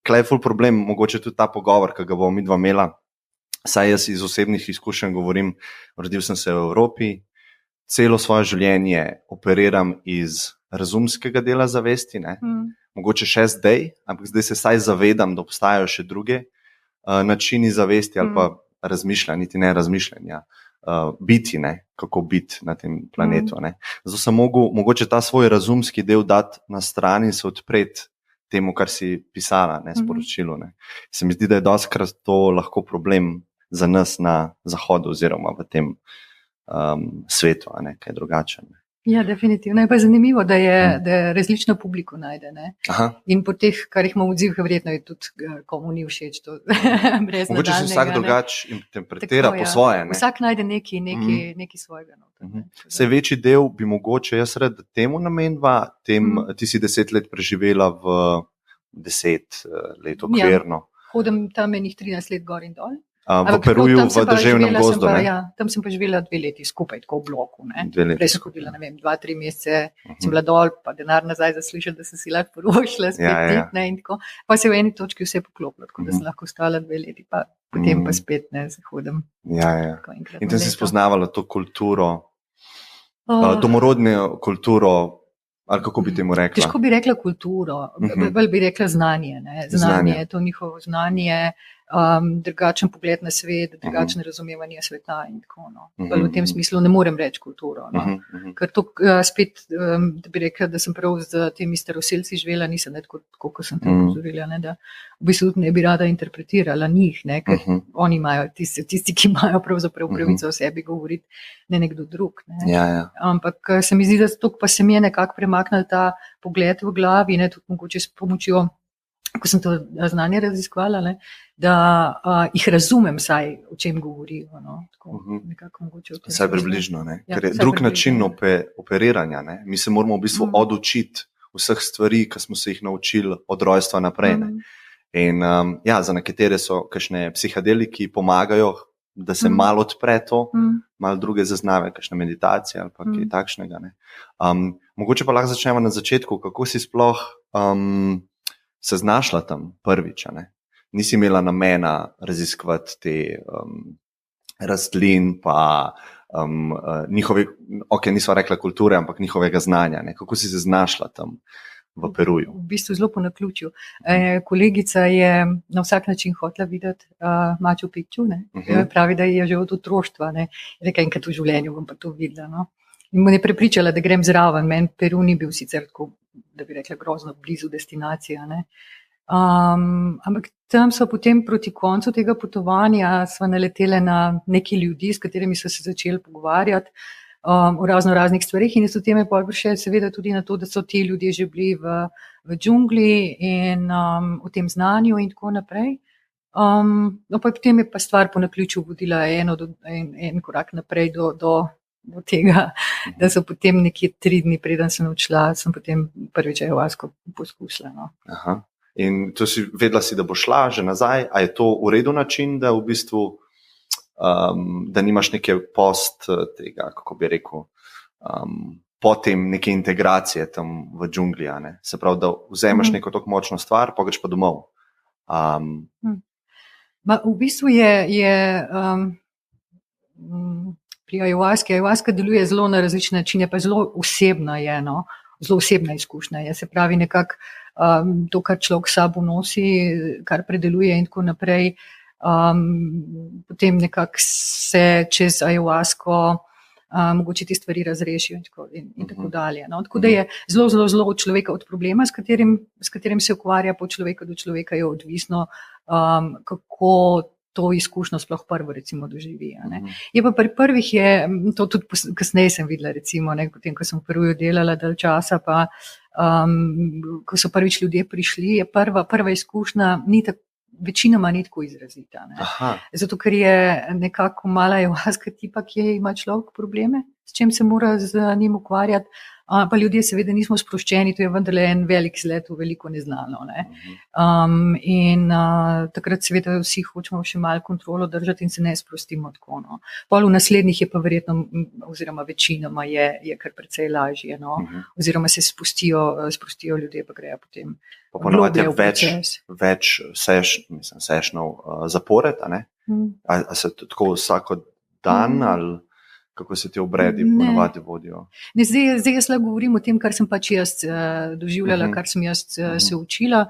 klej ful problem, mogoče tudi ta pogovor, ki ga bomo midva imela, saj jaz iz osebnih izkušenj govorim, rodil sem se v Evropi, celo svoje življenje operiram iz razumskega dela zavesti, ne? Mogoče še zdaj, ampak zdaj se saj zavedam, da obstajajo še druge načini zavesti ali pa razmišljanja, niti ne razmišljanja, biti, ne? Kako biti na tem planetu. Ne? Zato sem mogoče ta svoj razumski del dati na stran in se odpreti temu, kar si pisala, ne, sporočilu. Ne. Se mi zdi, da je dostikrat to lahko problem za nas na zahodu oziroma v tem svetu, a ne, kaj je drugače. Ne. Ja, definitivno. Je pa zanimivo, da je različno publiko najde. Ne? In po teh, kar jih imamo odzivih, verjetno je tudi komu ni všeč to brez nadaljnega. Mogoče se vsak drugače interpretira po svoje. Ne? Vsak najde nekaj svojega. Vse večji del bi mogoče jaz rad temu namenila, ti si 10 let preživela v 10 let okvirno. Ja, hodim tam enih 13 let gor in dol. V Peruju, v deževnem gozdu. Tam sem pa živela 2 leti skupaj, tako v bloku. Prej sem hodila, 2-3 mesece, sem bila dol, pa denar nazaj zaslišala, da sem si lahko porošla spet in tako. Pa se v eni točki vse poklopilo, tako da sem lahko ostala 2 leti, pa potem pa spet se hodim. Ja. In tam si spoznavala to kulturo, domorodno kulturo, ali kako bi temu rekla? Težko bi rekla kulturo, bolj bi rekla znanje. Znanje, to njihovo znanje, drugačen pogled na svet, drugačne razumevanje sveta in tako. V tem smislu ne morem reči kulturo. Ker to spet, da bi rekla, da sem prav z temi staroselci živela, nisem tako, kot sem te upozorila, da v bistvu ne bi rada interpretirala njih, ker oni imajo, tisti, ki imajo pravzaprav pravico o sebi govoriti, ne nekdo drug. Ampak se mi zdi, da tukaj pa se mi je nekako premaknil ta pogled v glavi, tudi mogoče s pomočjo, ko sem to znanje raziskovala, da jih razumem vsaj, o čem govorijo. Vsaj približno, ker je drug način operiranja. Mi se moramo v bistvu odučiti vseh stvari, ki smo se jih naučili od rojstva naprej. In za nekatere so kakšne psihadeliki pomagajo, da se malo odpre to, malo druge zaznave, kakšne meditacije ali pa kaj takšnega. Mogoče pa lahko začnemo na začetku, kako si sploh se znašla tam prvič, ne? Nisi imela namena raziskovati te rastlin, pa njihove, nisva rekla kulture, ampak njihovega znanja. Ne? Kako si se znašla tam v Peruju? V bistvu zelo po naključju. Kolegica je na vsak način hotela videti Machu Picchu, pravi, da je že od otroštva. Reka, enkrat v življenju bom pa to videla. No? In me je prepričala, da grem zraven. Meni Peru ni bil sicer tako, da bi rekla, grozno blizu destinacija. Ampak tam so potem proti koncu tega potovanja sva naletele na neki ljudi, s katerimi so se začeli pogovarjati o raznih stvarih in so teme prišle seveda tudi na to, da so ti ljudje že bili v džungli in o tem znanju in tako naprej. Pa potem je pa stvar po naključju vodila en korak naprej do tega, da so potem nekje 3 dni preden sem odšla, sem potem prvič ayahuasko poskusila. No. Aha. In to si vedela si, da bo šla že nazaj, a je to v redu način, da v bistvu da nimaš neke tega, kako bi rekel, potem neke integracije tam v džungli, ne? Se pravi, da vzemaš neko tako močno stvar, pa greš pa domov. V bistvu je pri ayahuaska deluje zelo na različne načine, pa zelo osebna je, no? Zelo osebna izkušnja je, se pravi nekako to, kar človek sabo nosi, kar predeluje in tako naprej, potem nekako se čez ayahuasko mogoče te stvari razrešijo in tako dalje. No? Tako da je zelo od človeka, od problema, s katerim se ukvarja, po človeka do človeka je odvisno, kako to izkušnjo sploh prvo recimo doživi. Je pa pri prvih to tudi kasneje sem videla recimo, potem, ko sem v Peruju delala dalj časa, pa ko so prvič ljudje prišli, je prva izkušnja večinoma ni tako izrazita. Zato, ker je nekako mala ayahuaska tipa, ki ima človek probleme, s čim se mora z njim ukvarjati, Pa ljudje seveda nismo sproščeni, to je vendarle en velik zlet v veliko neznano. Ne? Takrat seveda vsi hočemo še malo kontrolo držati in se ne sprostimo tako. No. Pol v naslednjih je pa verjetno, oziroma večinoma je kar precej lažje, no. Oziroma se sprostijo ljudje, pa grejo potem globlje v proces. Več sešnov zapored, a ne? A se tako vsako dan ali kako se ti obredi ponavadi vodijo? Ne, zdaj jaz lahko govorim o tem, kar sem pač jaz doživljala, kar sem jaz se učila.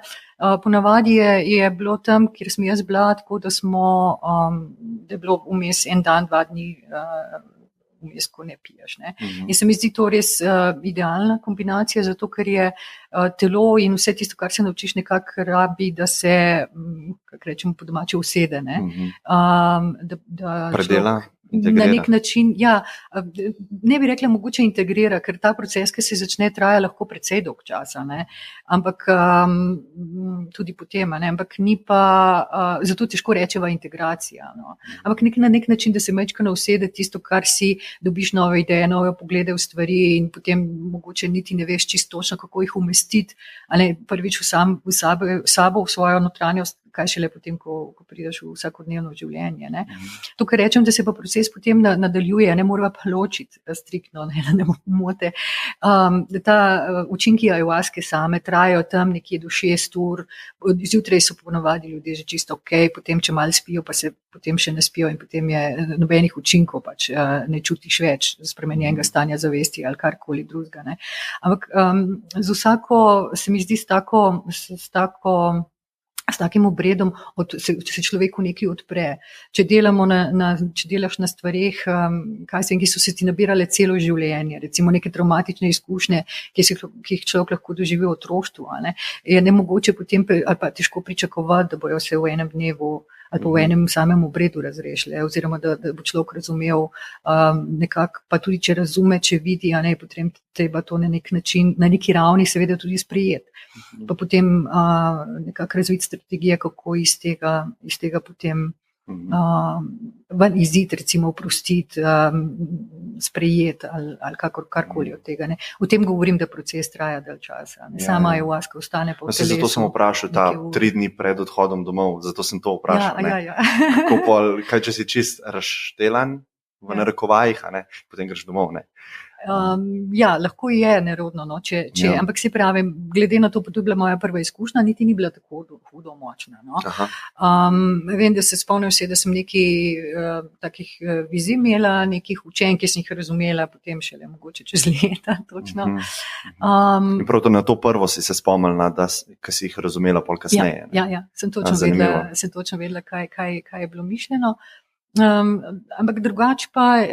Ponavadi je bilo tam, kjer sem jaz bila, tako da je bilo vmes en dan, 2 dni vmes, ko ne piješ. Ne? In se mi zdi to res idealna kombinacija, zato ker je telo in vse tisto, kar se naučiš, nekako rabi, da se, kako rečemo po domače, usede. Ne? Predela. Na nek način, ne bi rekla mogoče integrira, ker ta proces, ki se začne, traja lahko precej dolg časa, ne? Ampak tudi potem, ne? Ampak ni pa, zato težko rečeva integracija, no? Ampak na nek način, da se majčkeno usede tisto, kar si, dobiš nove ideje, nove poglede v stvari in potem mogoče niti ne veš čisto točno, kako jih umestiti, ali prvič v sabo, v svojo notranjost, kaj šele potem, ko prideš v vsakodnevno življenje. Ne? Tukaj rečem, da se pa proces potem nadaljuje, ne morava pa ločiti striktno, ne mote. Ta učinki ayahuaske same trajajo tam nekje do 6 ur, zjutraj so ponavadi ljudje že čisto ok, potem če malo spijo, pa se potem še ne spijo in potem je nobenih učinkov, pač ne čutiš več spremenjenega stanja zavesti ali karkoli drugega. Ne? Ampak z vsako, se mi zdi s takim obredom se človeku nekaj odpre. Če delaš na stvareh, ki so se ti nabirale celo življenje, recimo neke traumatične izkušnje, ki jih človek lahko doživi v otroštvu, je nemogoče potem ali pa težko pričakovati, da bojo se v enem dnevu ali pa v enem samem obredu razrešile, oziroma da bo človek razumel nekako, pa tudi če razume, če vidi, potem treba to na nek način, na neki ravni seveda tudi sprejeti. Pa potem nekako razviti strategije, kako iz tega potem ven izid, recimo oprostiti, sprejeti ali karkoli od tega. Ne. O tem govorim, da proces traja dalj časa. Sama ayahuaska ostane po telesu. Zato sem vprašal 3 dni pred odhodom domov, zato sem to vprašal. Kaj če si čist razštelan v narekovajih, potem greš domov, ne? Lahko je nerodno, no, ampak se pravim, glede na to, pa to je bila moja prva izkušnja, niti ni bila tako hudo močna. No. Vem, da se spomnim se, da sem nekaj takih vizij imela, nekih učenj, ki sem jih razumela, potem šele mogoče čez leta, točno. In prav to na to prvo si se spomnila, ki si jih razumela pol kasneje. Ja, sem točno vedela, kaj je bilo mišljeno. Ampak drugače pa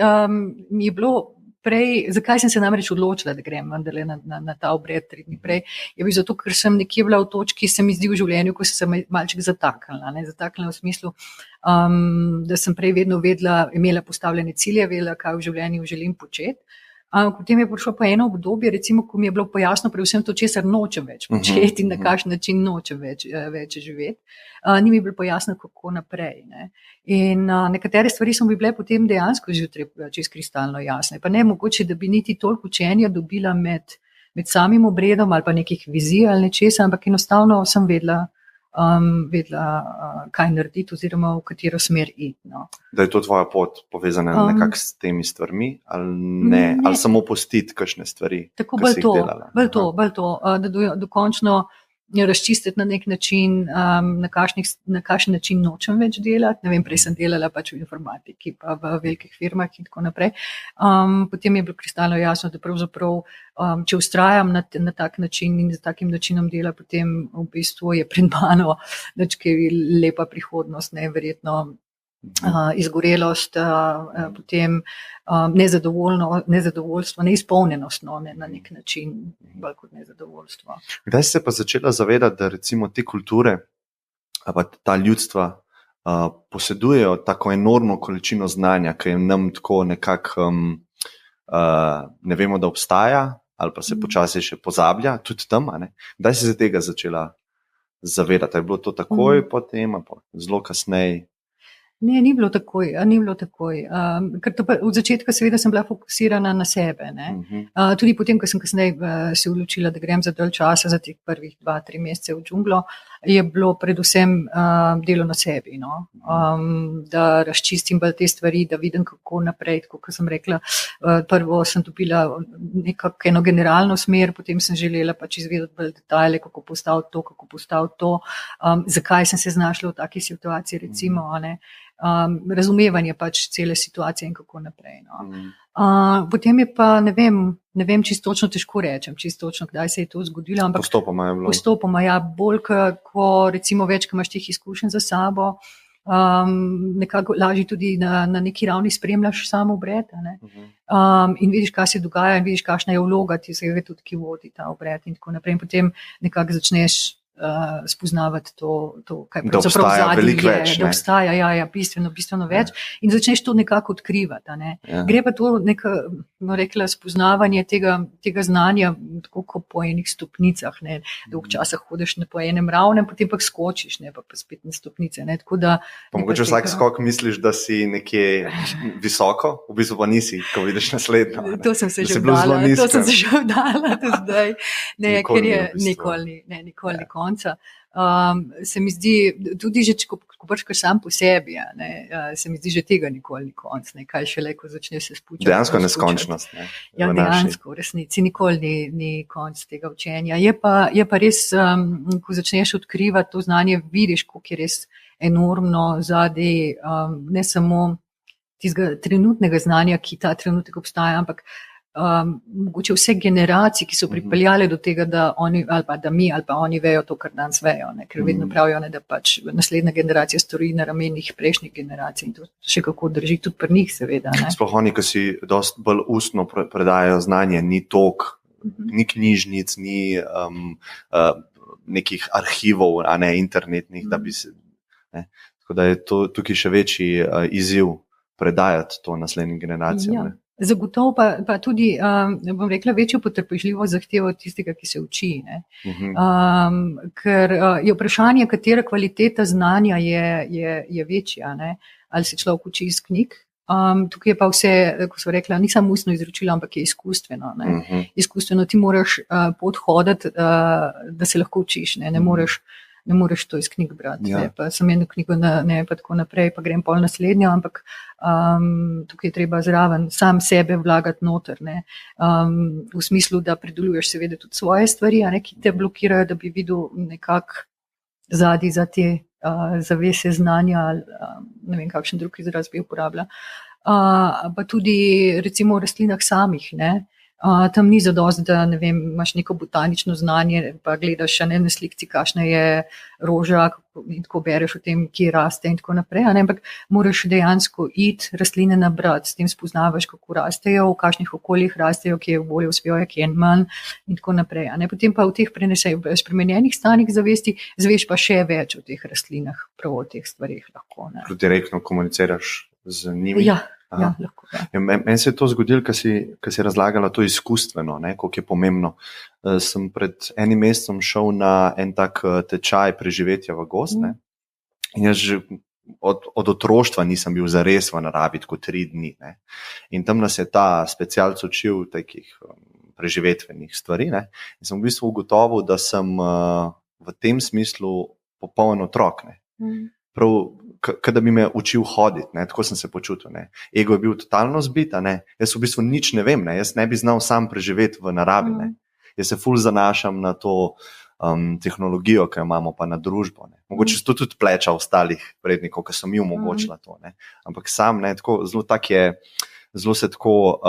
mi je bilo prej, zakaj sem se namreč odločila, da grem vendarle na ta obred 3 dni prej, je bil zato, ker sem nekje bila v točki, se mi zdi v življenju, ko sem se malček zataknila v smislu, da sem prej vedno imela postavljene cilje, vedela, kaj v življenju želim početi. Potem je prišlo pa eno obdobje, recimo, ko mi je bilo pojasno predvsem to, česar nočem več početi in na kakšen način nočem več živeti. Ni mi bilo pojasno, kako naprej. Ne. In nekatere stvari so mi bile potem dejansko zjutraj čez kristalno jasne. Pa ne mogoče, da bi niti toliko učenja dobila med samim obredom ali pa nekih vizij ali nečesa, ampak enostavno sem vedela, kaj narediti oziroma v katero smer iti. No. Da je to tvoja pot povezana nekako s temi stvarmi ali ne, ali samo postiti kakšne stvari, tako ki si jih delala? Bolj to, da dokončno razčistiti na nek način, na kakšen način nočem več delati. Ne vem, prej sem delala pač v informatiki, pa v velikih firmah in tako naprej. Potem je bilo kristalno jasno, da pravzaprav, če vztrajam na tak način in z takim načinom dela, potem v bistvu je pred mano lepa prihodnost, neverjetno izgorelost, potem nezadovoljstvo, neizpolnjenost, na nek način, bolj kot nezadovoljstvo. Kdaj si se pa začela zavedati, da recimo te kulture, pa ta ljudstva posedujejo tako enormno količino znanja, ki je nam tako nekako ne vemo, da obstaja, ali pa se počasi še pozablja, tudi tam, kdaj si se tega začela zavedati? Je bilo to takoj potem, ali pa zelo kasneje? Ne, ni bilo takoj. Ker v začetku seveda sem bila fokusirana na sebe. Tudi potem, ko sem kasneje se odločila, da grem za dalj časa, za teh prvih 2-3 mesece v džunglo, je bilo predvsem delo na sebi. No? Da razčistim bolj te stvari, da vidim, kako naprej. Tako, kot sem rekla, prvo sem dobila nekako eno generalno smer, potem sem želela pač izvedeti bolj detajle, kako postaviti to, zakaj sem se znašla v taki situaciji, recimo, razumevanje pač cele situacije in kako naprej. No. Potem je pa, ne vem čisto točno, težko rečem, čisto točno, kdaj se je to zgodilo, ampak postopoma je bilo. Postopoma, ja, bolj, ko recimo več, ko imaš teh izkušenj za sabo, nekako lažje tudi na neki ravni spremljaš samo obred, in vidiš, kaj se dogaja in vidiš, kakšna je vloga tistega tudi, ki vodi ta obred in tako naprej. In potem nekako začneš spoznavati to, kaj pravzaprav zadnji je, da obstaja bistveno več in začneš to nekako odkrivati. Ne. Gre pa to rekla, spoznavanje tega znanja tako kot po enih stopnicah, ne. Dolg časa hodiš po enem ravnem, potem pa skočiš, ne, pa spet na stopnice. Ne. Tako da pa mogoče vsak skok misliš, da si nekje visoko, v bistvu pa nisi, ko vidiš naslednjo. Ne. To sem se že vdala do zdaj. Ne, ker je nikoli konca. Se mi zdi, tudi že, ko prškaš sam po sebi, se mi zdi, že tega nikoli ni konc, ne, kaj šele, ko začneš se spuščati. Dejansko neskončnost. Ne, ja, dejansko, v resnici, nikoli ni konc tega učenja. Je pa res, ko začneš odkrivati to znanje, vidiš, koliko je res enormno zadej, ne samo tistega trenutnega znanja, ki ta trenutek obstaja, ampak mogoče vse generacije, ki so pripeljale do tega, da oni ali pa da mi ali pa oni vejo to, kar danes vejo, ne? Ker vedno pravijo, ne, da pač naslednja generacija stoji na ramenih prejšnjih generacij in to še kako drži tudi pri njih, seveda. Ne? Sploh oni, ki si dosti bolj ustno predajajo znanje, ni tok, ni knjižnic, ni nekih arhivov, a ne internetnih, da bi se, ne? Tako da je to tukaj še večji izziv predajati to naslednjim generacijam. Ja. Zagotovo pa tudi, bom rekla, večjo potrpežljivost zahteva od tistega, ki se uči. Ne? Ker je vprašanje, katera kvaliteta znanja je večja, ne? Ali se človek uči iz knjig. Tukaj je pa vse, ko so rekla, ni samo ustno izročilo, ampak je izkustveno. Ne? Izkustveno ti moraš pot hoditi, da se lahko učiš, ne moreš to iz knjig brati. Ja. Pa sem eno knjigo, ne pa tako naprej, pa grem pol naslednjo, ampak tukaj je treba zraven sam sebe vlagati noter. Ne? V smislu, da predeluješ seveda tudi svoje stvari, a ne, ki te blokirajo, da bi videl nekako zadnji za te zavese znanja, ne vem, kakšen drug izraz bi uporabila. Pa tudi recimo v rastlinah samih, ne? Tam ni zadosti, da ne vem, imaš neko botanično znanje, pa gledaš na slikci, kakšna je roža in tako bereš o tem, kje raste in tako naprej, ampak moraš dejansko iti rastline nabrati, s tem spoznavaš, kako rastejo, v kakšnih okoljih rastejo, kje je bolje uspevajo, kje je manj in tako naprej. Potem pa v teh spremenjenih stanjih zavesti zveš pa še več o teh rastlinah, prav o teh stvarih lahko. Tudi direktno komuniciraš z njimi? Ja, lahko. Ja. Meni se je to zgodilo, ko si razlagala to izkustveno, ne, koliko je pomembno. Sem pred enim mesecem šel na en tak tečaj preživetja v gozd, ne, in jaz že od otroštva nisem bil zares v naravi, tako 3 dni. Ne. In tam nas je ta specialc učil takih preživetvenih stvari. Ne. In sem v bistvu ugotovil, da sem v tem smislu popoln otrok. Ne. Prav, kada bi me učil hoditi, ne, tako sem se počutil. Ne. Ego je bil totalno zbit, ne. Jaz v bistvu nič ne vem, ne. Jaz ne bi znal sam preživeti v naravi. Ne. Jaz se ful zanašam na to tehnologijo, ki jo imamo, pa na družbo. Ne. Mogoče so to tudi pleča ostalih prednikov, ki so mi omogočila to. Ne. Ampak sam, ne, tako, zelo se tako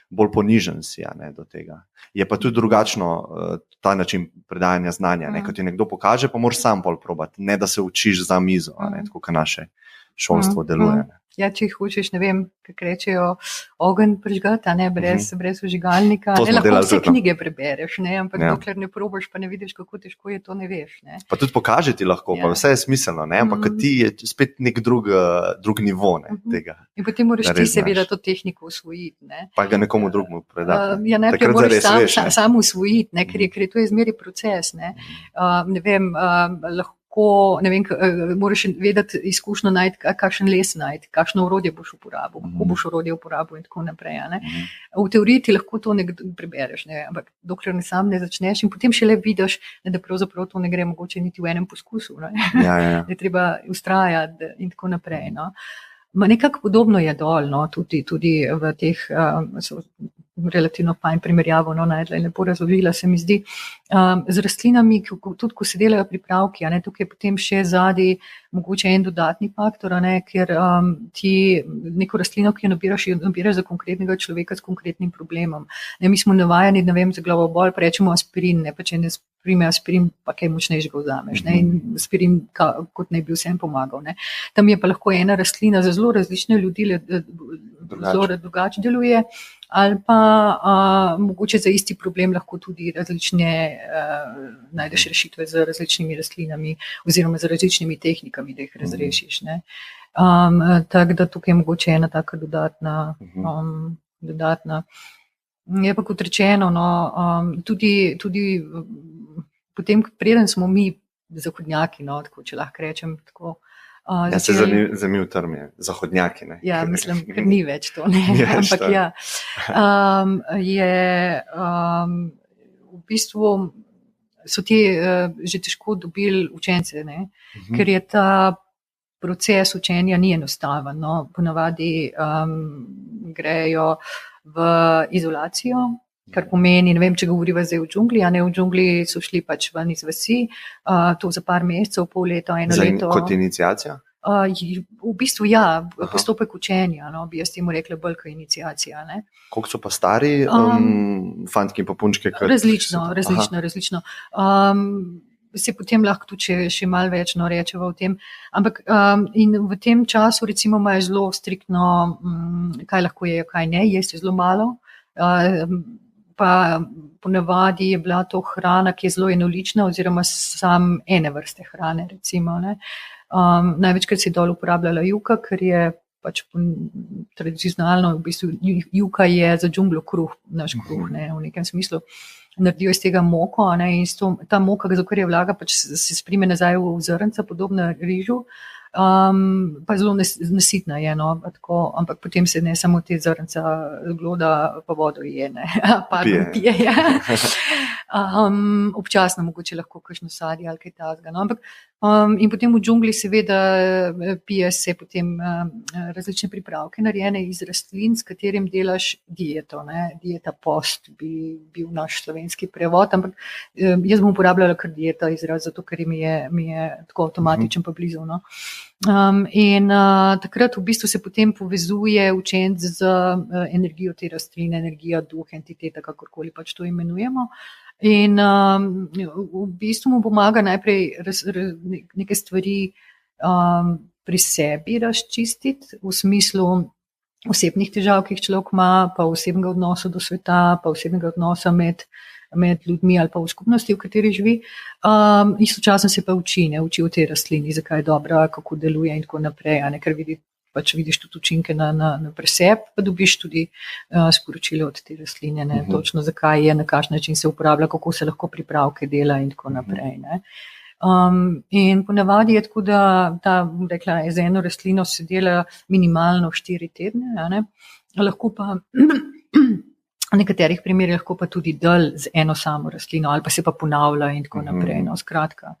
bolj ponižen si, ne, do tega. Je pa tudi drugačno ta način predajanja znanja. Ne, ko ti nekdo pokaže, pa moraš sam pol probati, ne da se učiš za mizo, ne, tako kot naše šolstvo deluje. Ne. Ja, če jih hočeš, ne vem, kako rečejo, ogenj prižgati, ne, brez vžigalnika. Ne, lahko vse knjige prebereš, ne, ampak dokler ne probaš, pa ne vidiš, kako težko je, to ne veš. Ne. Pa tudi pokažeti lahko, pa vse je smiselno, ne, ampak ti je spet nek drug nivo, ne, tega. In potem moraš ti seveda to tehniko usvojiti. Ne. Pa ga nekomu drugmu predati. Ja, najprej moraš sam usvojiti, ne, ker je to izmeri proces. Ne vem, lahko kako, ne vem, moraš vedeti izkušnjo najti, kakšen les najti, kakšno orodje boš uporabil, kako boš orodje uporabil in tako naprej. Ne? V teoriji ti lahko to prebereš, ne? Ampak dokler sam ne začneš in potem šele vidiš, da pravzaprav to ne gre mogoče niti v enem poskusu, ne? Da je treba ustrajati in tako naprej. No? Nekako podobno je dol, no? tudi v teh relativno fajn primerjavo, no, najdla in lepo razložila, se mi zdi, z rastlinami, tudi ko se delajo pripravki, ne, tukaj je potem še zadaj mogoče en dodatni faktor, ne, ker ti neko rastlino, ki jo nabiraš za konkretnega človeka s konkretnim problemom. Ne, mi smo navajeni, ne vem, za glavobol, pa rečemo aspirin, ne, pa če ne sprime aspirin, pa kaj močnejšega vzameš, ne, in aspirin kot ne bi vsem pomagal. Ne. Tam je pa lahko ena rastlina za zelo različne ljudi, zelo drugače deluje, ali pa mogoče za isti problem lahko tudi različne, najdeš rešitve z različnimi rastlinami oziroma z različnimi tehnikami, da jih razrešiš. Ne. Tako da tukaj je mogoče ena taka dodatna. Je pa kot rečeno, no, tudi potem, preden smo mi zahodnjaki, no, tako, če lahko rečem tako. Se zanimiv term je, zahodnjaki. Ne? Ja, mislim, ker ni več to, ne, ampak ja. V bistvu so ti že težko dobili učence, ne, ker je ta proces učenja ni enostaven, no, ponavadi grejo v izolacijo, kar pomeni, ne vem, če govoriva zdaj v džungli, a ne v džungli so šli pač ven iz vasi, to za par mesecev, pol leta, eno leto. Kot iniciacija? V bistvu ja, postopek učenja, no, bi jaz temu rekla bolj kot iniciacija. Ne. Koliko so pa stari fantki in pa punčke? Različno. Se potem lahko tudi še malo več rečeva o tem, ampak in v tem času recimo imajo zelo striktno, kaj lahko je, kaj ne, jesti zelo malo, pa ponavadi je bila to hrana, ki je zelo enolična oziroma sam ene vrste hrane recimo. Ne. Največkrat se dol uporabljala juka, ker je pač tradicionalno, v bistvu juka je za džunglo kruh, naš kruh, ne, v nekem smislu. Naredijo iz tega moko, ne, in ta moka, za kar je vlaga, pač se sprime nazaj v zrnca, podobno rižu, pa zelo nasitna je, no, tako, ampak potem se ne samo te zrnca gloda, pa vodo je, ne, pije, ja. Občasno mogoče lahko kakšno sadje ali kaj takega, no, ampak in potem v džungli seveda pije se potem različne pripravke narejene iz rastlin, s katerim delaš dieto, ne, dieta post bi bil naš slovenski prevod, ampak jaz bom uporabljala kar dieta izraz, zato ker mi je tako avtomatičen pa blizu, no. In takrat v bistvu se potem povezuje učenec z energijo te rastline, energija, duh, entiteta, kakorkoli pač to imenujemo. In v bistvu mu pomaga najprej neke stvari pri sebi razčistiti, v smislu osebnih težav, ki jih človek ima, pa osebnega odnosa do sveta, pa osebnega odnosa med ljudmi ali pa v skupnosti, v kateri živi. Istočasno se pa uči o tej rastlini, zakaj je dobra, kako deluje in tako naprej, a ne, ker vidiš tudi učinke na preseb, pa dobiš tudi sporočilo od te rastline, ne, točno zakaj je, na kakšen način se uporablja, kako se lahko pripravke dela in tako naprej. Ne. In ponavadi je tako, da rekla, za eno rastlino se dela minimalno 4 tedne, a ne, lahko pa v nekaterih primerih lahko pa tudi dlje z eno samo rastlino ali pa se pa ponavlja in tako naprej, no, skratka.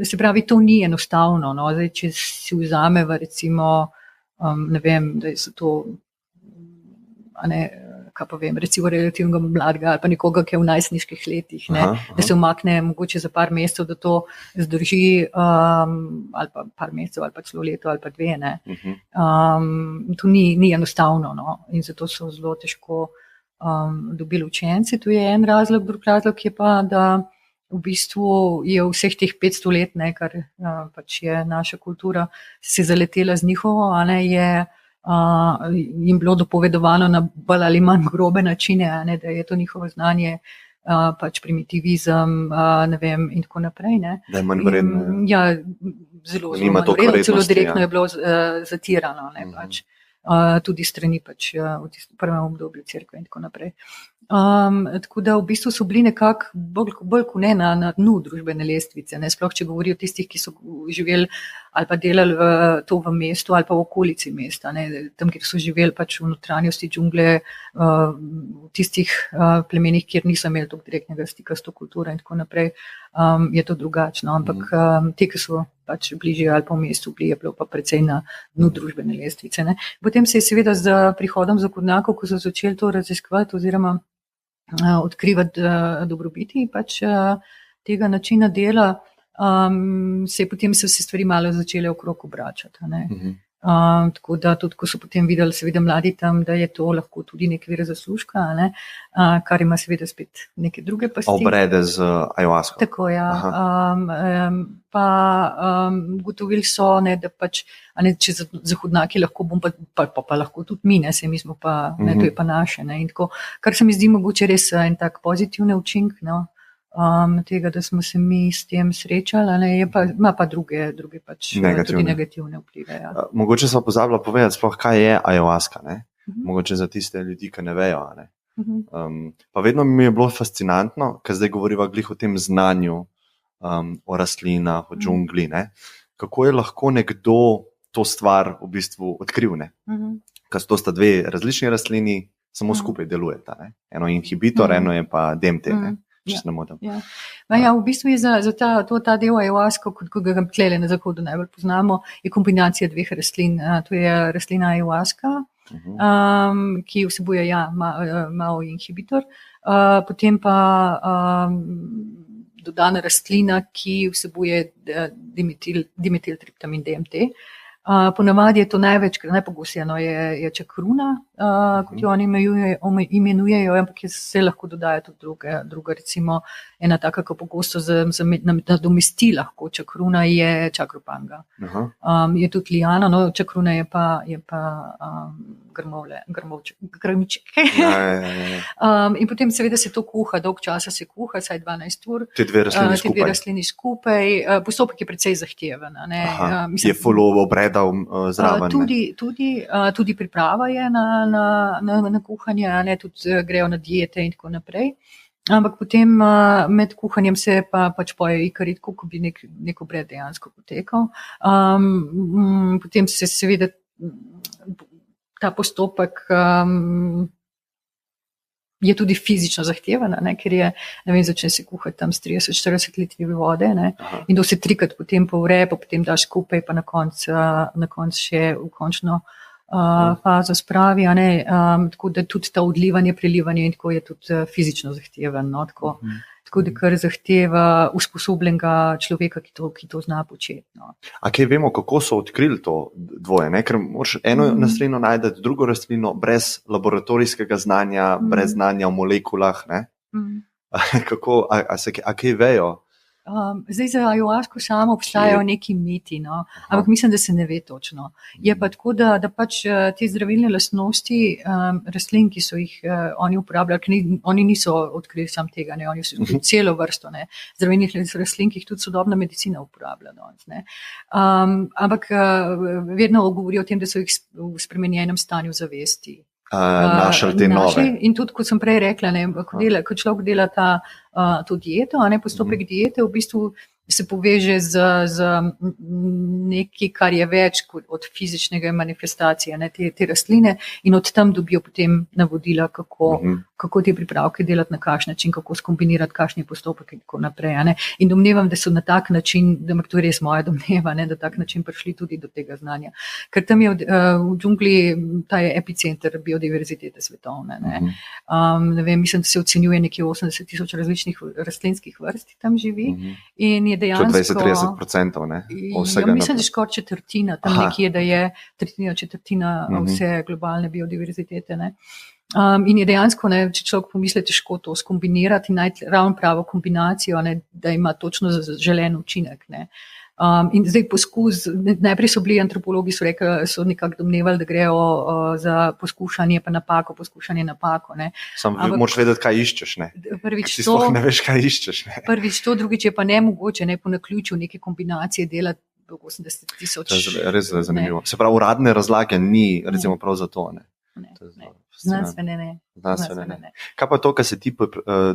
Se pravi, to ni enostavno, no, zdaj, če si vzameva recimo, ne vem, da so to, a ne, kaj pa vem, recimo relativno mladega ali pa nekoga, ki je v najstniških letih, ne, da se umakne mogoče za par mesecev, da to zdrži, ali pa par mesecev, ali pa celo leto, ali pa 2, ne. To ni enostavno, no, in zato so zelo težko dobili učenci. To je en razlog, drug razlog je pa, da v bistvu je vseh teh 500 let, ne, kar pač je naša kultura, se zaletela z njihovo, a ne, je jim bilo dopovedovano na bolj ali manj grobe načine, ne, da je to njihovo znanje pač primitivizem, ne vem, in tako naprej. Ne. Da je manj vredno. Ja, zelo manj vredno, celo direktno je bilo zatirano, ne, pač. Tudi strani pač v prvem obdobju cerkve in tako naprej. Tako da v bistvu so bili nekako bolj kot ne na dnu družbene lestvice, ne, sploh če govorijo o tistih, ki so živeli ali pa delali to v mestu ali pa v okolici mesta, ne, tam, kjer so živeli pač v notranjosti džungle, v tistih plemenih, kjer niso imeli toliko direktnega stika s to kulturo in tako naprej, je to drugačno, ampak te, ki so pač bližje ali pa v mestu bili, je bilo pa precej na dnu družbene lestvice. Ne. Potem se je seveda z prihodom zahodnjakov, ko so začeli to raziskovati oziroma odkrivati dobrobiti pač tega načina dela, se je potem se vse stvari malo začele okrog obračati. Ne. Tako da tudi, ko so potem videli seveda mladi tam, da je to lahko tudi nek vir zaslužka, ne, kar ima seveda spet neke druge pasti. Obrede z ayahuasco. Tako, ja. Pa ugotovili so, ne, da pač, ne, če zahodnjaki lahko bom, pa lahko tudi mi, ne, mi smo pa, ne, to je pa naše. Ne, in tako, kar se mi zdi mogoče res en tak pozitivni učinek, no, tega, da smo se mi s tem srečali, ne, ima pa druge pač tudi negativne vplive. Ja. Mogoče smo pozabili povedati sploh, kaj je ayahuasca, ne? Mogoče za tiste ljudi, ki ne vejo. Ne? Pa vedno mi je bilo fascinantno, ker zdaj govoriva glih o tem znanju o rastlinah, o džungli, ne? Kako je lahko nekdo to stvar v bistvu odkril, ne? Ker to sta dve različni rastlini, samo skupaj delujeta. Ne? Eno je inhibitor, eno je pa DMT, ne? Če se ne motim. Ja, v bistvu je za ta del ayahuasca, kot ga tlele na zahodu najbolj poznamo, je kombinacija dveh rastlin. To je rastlina ayahuasca, ki vsebuje MAO inhibitor, potem pa dodana rastlina, ki vsebuje dimetiltriptamin DMT. Ponavadi je to najpogostejno je čakruna, kot jo oni imenujejo, ampak se lahko dodaja tudi druga, recimo ena taka, ki pogosto nadomesti lahko čakruna, je čakropanga. Je tudi liana, no čakruna je pa grmiček. In potem seveda se to kuha, dolg časa se kuha, saj 12 ur. Te dve rastlini skupaj. Postopek je precej zahteven. Je follow obredal zraven? Tudi priprava je na kuhanje, ne, tudi grejo na diete in tako naprej. Ampak potem med kuhanjem se pač poje ikarit, ko bi nek obred dejansko potekal. Potem se seveda ta postopek je tudi fizično zahteven, ker je, ne vem, začne se kuhati tam s 30-40 litri vode, ne, in to se trikrat potem povre, pa potem daš skupaj, pa na koncu še v končno fazo spravi, tako da tudi ta odlivanje, prelivanje in tako je tudi fizično zahteven, no, tako da kar zahteva usposobljenega človeka, ki to zna početi. No. A kaj vemo, kako so odkrili to dvoje? Ne? Ker moraš eno rastlino najti, drugo rastlino brez laboratorijskega znanja, brez znanja o molekulah. Ne? A kaj vejo? Zdaj za ayahuasco samo obstajajo neki miti, no? Ampak mislim, da se ne ve točno. Je pa tako, da pač te zdravilne lastnosti rastlin, ki so jih oni uporabljali, ker oni niso odkrili sam tega, ne? Oni so odkrili celo vrsto zdravilnih rastlin, ki jih tudi sodobna medicina uporablja danes. Ampak vedno govorijo o tem, da so jih v spremenjenem stanju zavesti. Našli te nove. In tudi, kot sem prej rekla, ko človek dela to dieto, postopek diete v bistvu se poveže z nekaj, kar je več od fizičnega manifestacije, te rastline, in od tam dobijo potem navodila, kako te pripravke delati, na kakšen način, kako skombinirati, kakšen je postopek in tako naprej. In domnevam, da so na tak način, da to je res moja domneva, da tak način prišli tudi do tega znanja. Ker tam je v džungli, ta je epicenter biodiverzitete svetovne. Ne vem, mislim, da se ocenjuje nekje 80,000 različnih rastlinskih vrst tam živi. In je dejansko 20-30%, ne? Ja, mislim, da skoraj četrtina, tam nekje, da je četrtina vse globalne biodiverzitete. Ne? In je dejansko, če človek pomisli, težko to skombinirati in najti ravno pravo kombinacijo, da ima točno želen učinek. Ne? In zdaj poskus, najprej so bili antropologi, so nekako domnevali, da grejo za poskušanje pa napako, poskušanje napako. Samo moraš vedeti, kaj iščeš. Ti sploh ne veš, kaj iščeš. Prvič to, drugič je pa nemogoče, po naključju neke kombinacije delati 80,000. To je res zanimivo. Se pravi, uradne razlage ni, recimo prav za to. Znanstvene ne. Kaj pa to, kar se ti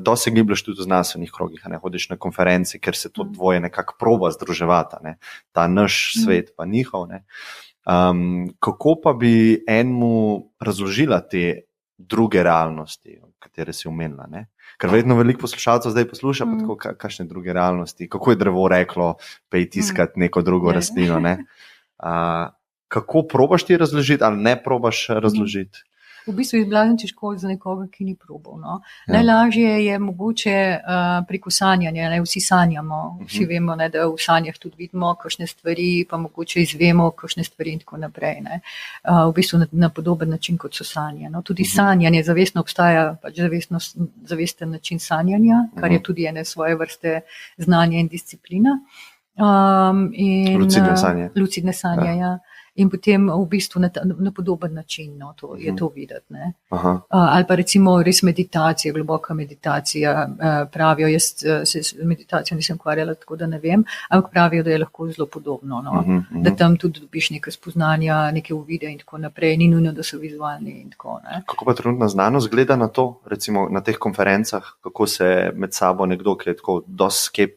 dosti gibljaš tudi v znanstvenih krogih, ne hodiš na konference, ker se to dvoje nekako proba združevati, ne? Ta naš svet pa njihov. Ne? Kako pa bi enemu razložila te druge realnosti, katere si omenila? Ne? Ker vedno veliko poslušalcev zdaj posluša, pa tako, kakšne druge realnosti, kako je drevo reklo, pa je tiskati neko drugo rastlino. Ne? Kako probaš ti razložiti ali ne probaš razložiti? V bistvu izblazim težko za nekoga, ki ni probal. No. Najlažje je mogoče preko sanjanja, ne, vsi sanjamo, vsi vemo, ne, da v sanjah tudi vidimo kakšne stvari, pa mogoče izvemo kakšne stvari in tako naprej. Ne. V bistvu na podoben način, kot so sanje. No. Tudi sanjanje, zavestno obstaja pač zavesten način sanjanja, kar je tudi ene svoje vrste znanje in disciplina. Lucidne sanje, ja. In potem v bistvu na podoben način je to videti. Ne. Ali pa recimo res meditacija, globoka meditacija, pravijo, jaz se z meditacijo nisem ukvarjala, tako da ne vem, ampak pravijo, da je lahko zelo podobno, no. Da tam tudi dobiš neke spoznanja, neke uvide in tako naprej, ni nujno, da so vizualni in tako. Ne. Kako pa trenutna znanost gleda na to, recimo na teh konferencah, kako se med sabo nekdo, ki je tako dosti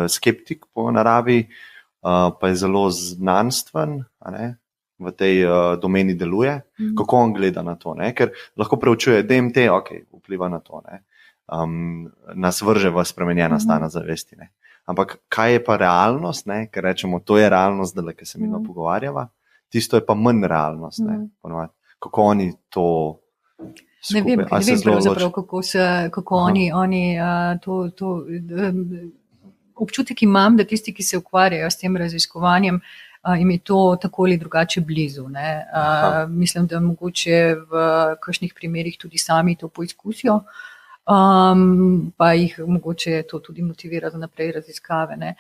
skeptik po naravi, pa je zelo znanstven, a ne? V tej domeni deluje, kako on gleda na to, ne? Ker lahko preučuje DMT, vpliva na to, ne? Nas vrže v spremenjena stana zavesti. Ne? Ampak kaj je pa realnost, ne? Ker rečemo, to je realnost, da se mi pogovarjava, tisto je pa manj realnost. Ne? Kako oni to skupaj? Ne vem pravzaprav, kako oni to občutek imam, da tisti, ki se ukvarjajo s tem raziskovanjem, jim je to tako ali drugače blizu. Ne? Mislim, da mogoče v kakšnih primerih tudi sami to poizkusijo, pa jih mogoče to tudi motivira za naprej raziskave. Ne?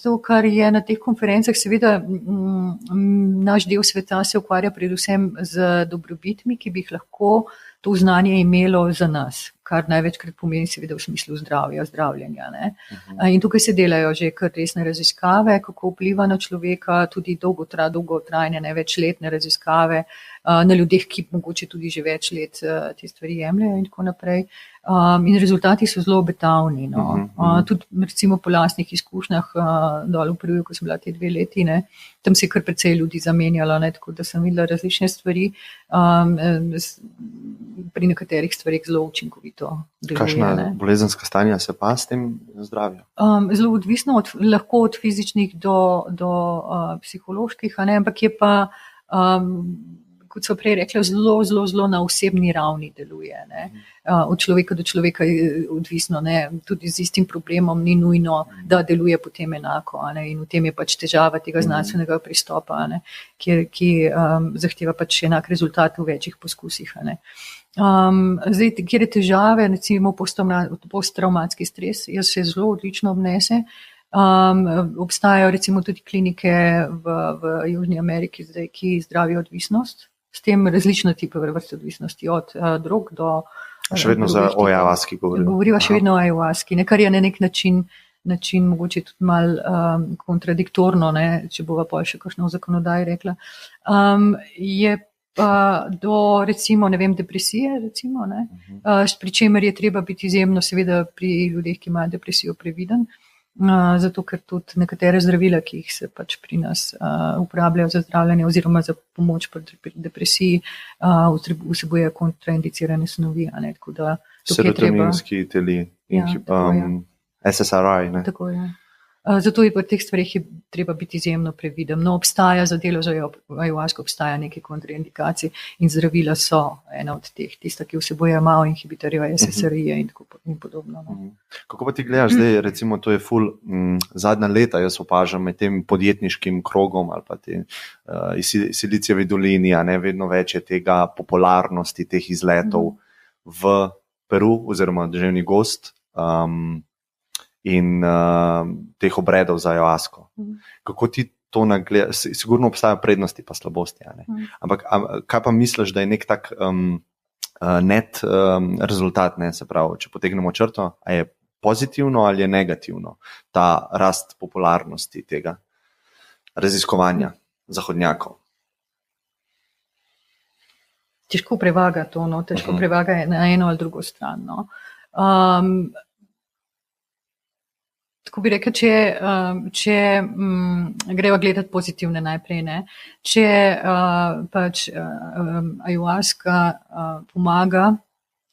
To, kar je na teh konferencah, seveda naš del sveta se ukvarja predvsem z dobrobitmi, ki bi jih lahko to znanje imelo za nas, kar največkrat pomeni seveda v smislu zdravja, zdravljenja. Ne? In tukaj se delajo že kar resne raziskave, kako vpliva na človeka, tudi dolgotrajne, ne večletne raziskave, na ljudeh, ki mogoče tudi že več let te stvari jemljajo in tako naprej. In rezultati so zelo obetavni. No. Tudi recimo po lastnih izkušnjah dol v Peruju, ko sem bila te 2 leti, ne, tam se je kar precej ljudi zamenjalo, ne, tako da sem videla različne stvari, pri nekaterih stvarih zelo učinkovito deluje. Kakšna bolezenska stanja se pa s tem zdravijo? Zelo odvisno, lahko od fizičnih do psiholoških, ne, ampak je pa kot so prej rekla, zelo na osebni ravni deluje. Ne. Od človeka do človeka je odvisno, ne. Tudi z istim problemom ni nujno, da deluje potem enako. Ne. In v tem je pač težava tega znanstvenega pristopa, ne, ki zahteva pač enak rezultat v večjih poskusih. Ne. Zdaj, kjer je težave, recimo posttraumatski stres, jaz se zelo odlično obnese. Obstajajo recimo tudi klinike v Južni Ameriki zdaj, ki zdravijo odvisnost. S tem različne tipe vrste odvisnosti, od drog do... Še vedno za ayahuaski govoriva. Govoriva še vedno o ayahuaski, kar je na nek način mogoče tudi malo kontradiktorno, ne, če bova pa še kakšno v zakonodaji rekla. Je pa do recimo, ne vem, depresije, recimo, ne, pri čemer je treba biti izjemno seveda pri ljudeh, ki imajo depresijo, previden. Zato, ker tudi nekatere zdravila, ki jih se pač pri nas uporabljajo za zdravljenje oziroma za pomoč pri depresiji, vsebujejo kontraindicirane snovi. Serotoninski teli, SSRI. Ne? Tako je. Zato je pri teh stvarih treba biti izjemno previden. No, obstaja za delo za ayahuasko, obstaja neke kontraindikacije in zdravila so ena od teh, tista, ki vsebuje malo inhibitorjev, SSRI in podobno. No. Kako pa ti gledaš zdaj, recimo to je ful zadnja leta, jaz opažam med tem podjetniškim krogom ali pa te Silicijevi dolini, ne, vedno več je tega popularnosti, teh izletov v Peru oziroma deževni gozd, in teh obredov za ayahuasko. Kako ti to nagledaš? Sigurno obstajajo prednosti pa slabosti. Ampak kaj pa misliš, da je nek tak net rezultat, ne? Se pravi, če potegnemo črto, a je pozitivno ali je negativno ta rast popularnosti tega raziskovanja zahodnjakov? težko prevaga to, no, težko prevaga na eno ali drugo stran. No. Tako bi rekel, če greva gledati pozitivne najprej, ne. Če pač ayahuasca pomaga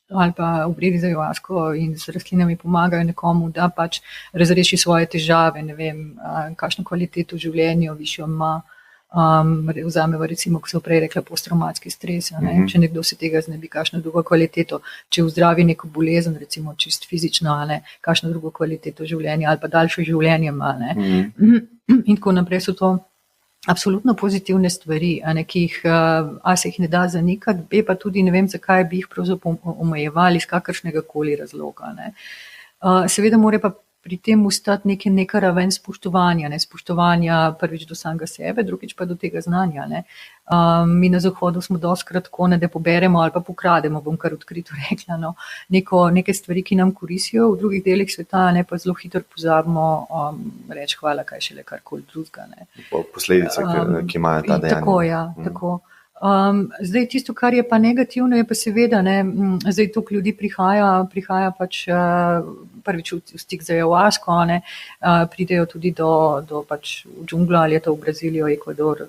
ali pa obredi za ayahuasco in z rastlinami pomagajo nekomu, da pač razreši svoje težave, ne vem, kakšno kvaliteto v življenju višjo ima, vzameva recimo, ko sem prej rekla, posttraumatski stres, ne? Če nekdo se tega znebi, kakšno drugo kvaliteto, če vzdravi neko bolezen, recimo čist fizično, ne? Kakšno drugo kvaliteto življenja ali pa daljše življenje ima, ne? In tako naprej so to absolutno pozitivne stvari, ne, ki jih A se jih ne da zanikati, B pa tudi ne vem, zakaj bi jih pravzaprav omejevali iz kakršnega koli razloga. Ne? Seveda mora pa pri tem ustati neka raven spoštovanja, ne? Spoštovanja prvič do samega sebe, drugič pa do tega znanja. Ne? Mi na Zahodu smo dostikrat tako, da poberemo ali pa pokrademo, bom kar odkrito rekla, no? Neke stvari, ki nam koristijo, v drugih delih sveta, ne, pa zelo hitro pozabimo reči hvala, kaj šele karkoli drugega. Posledice, ki imajo ta dejanja. Tako, ja, tako. Zdaj tisto, kar je pa negativno, je pa seveda, ne, zdaj toliko ljudi prihaja pač prvič v stik z ayahuasco, ne, pridejo tudi do pač v džunglo, ali je to v Brazilijo, Ekvador,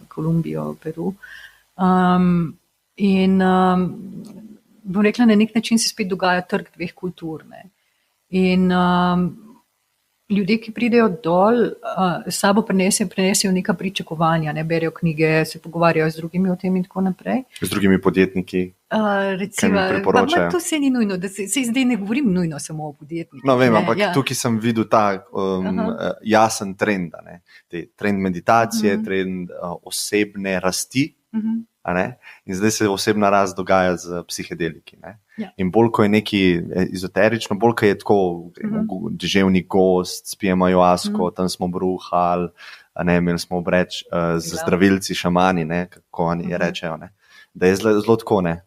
Kolumbijo, Peru. In bom rekla, na nek način se spet dogaja trk dveh kultur. Ne. In ljudje, ki pridejo dol, s sabo prinesejo neka pričakovanja, ne, berejo knjige, se pogovarjajo z drugimi o tem in tako naprej. Z drugimi podjetniki, recimo, kaj mi priporočajo. To se ni nujno, da se zdaj ne govorim nujno samo o podjetnikih. No, vem, ampak tukaj sem videl ta jasen trend, ne. Trend meditacije, trend osebne rasti, a ne? In zdaj se osebna rast dogaja z psihedeliki. Ne? Ja. In bolj, ko je nekaj ezoterično, bolj, ko je tako deževni gost, spijemo ayahuasco, tam smo bruhali, imeli smo obreč z zdravilci, šamani, ne? Kako oni rečejo, ne? Da je zelo tako, ne.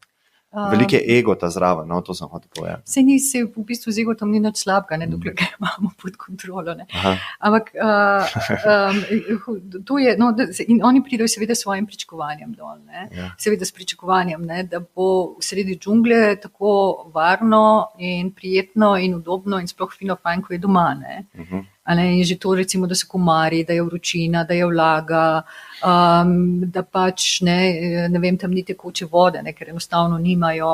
Veliko je egota zraven, no, to sem hotel povedati. Se v bistvu z egotom ni nič slabega, ne, dokler ga imamo pod kontrolo. Ne. Ampak to je, no, in oni pridejo seveda s svojim pričakovanjem dol, ne. Ja. Seveda s pričakovanjem, ne, da bo v sredi džungle tako varno in prijetno in udobno in sploh fino fajn, ko je doma, ne. In že to recimo, da so komarji, da je vročina, da je vlaga, da pač ne vem, tam ni tekoče vode, ne, ker enostavno nimajo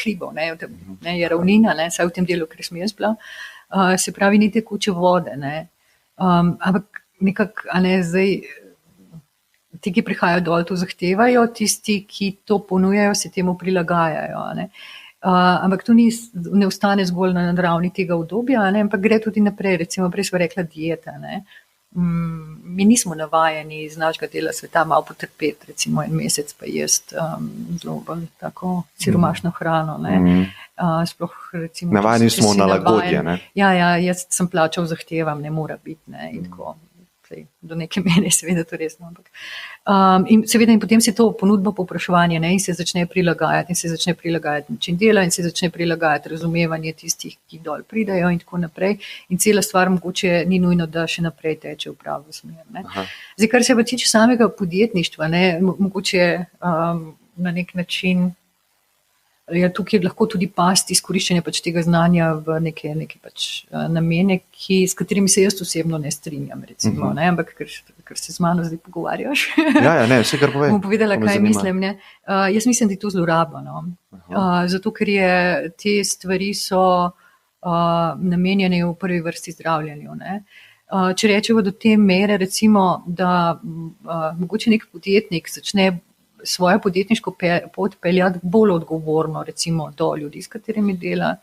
hribov, ne, je ravnina, ne, saj v tem delu, ker sem jaz bila, se pravi, ni tekoče vode, ne. Ampak nekako, zdaj, ti, ki prihajajo dol, to zahtevajo, tisti, ki to ponujajo, se temu prilagajajo, ne. Ampak to ne ostane zgolj na ravni tega obdobja, ne, ampak gre tudi naprej, recimo prej sva rekla dieta, ne. Mi nismo navajeni iz našega dela sveta malo potrpeti, recimo en mesec pa jesti zelo bolj tako siromašno hrano, ne. Sploh recimo, navajeni smo na lagodje, ne. Ja, jaz sem plačal, zahtevam, ne mora biti, ne, in tako. Do neke mere seveda to resno, ampak in seveda in potem se to ponudbo povpraševanje, ne, in se začne prilagajati način dela in se začne prilagajati razumevanje tistih, ki dol pridajo in tako naprej in cela stvar mogoče ni nujno, da še naprej teče v pravo smer, ne. Zdaj, kar se pa tiče samega podjetništva, ne, mogoče na nek način je tukaj lahko tudi past izkoriščenja pač tega znanja v neke pač namene, s katerimi se jaz osebno ne strinjam, recimo, ne, ampak ker se z mano zdaj pogovarjaš. Ja, ne, vse kar povej. Bom povedala, kaj mislim, ne. Jaz mislim, da je to zloraba, no. Zato, ker te stvari so namenjene v prvi vrsti zdravljenju, ne. Če rečemo do te mere, recimo, da mogoče nek podjetnik začne svojo podjetniško pot peljati bolj odgovorno, recimo do ljudi, s katerimi dela,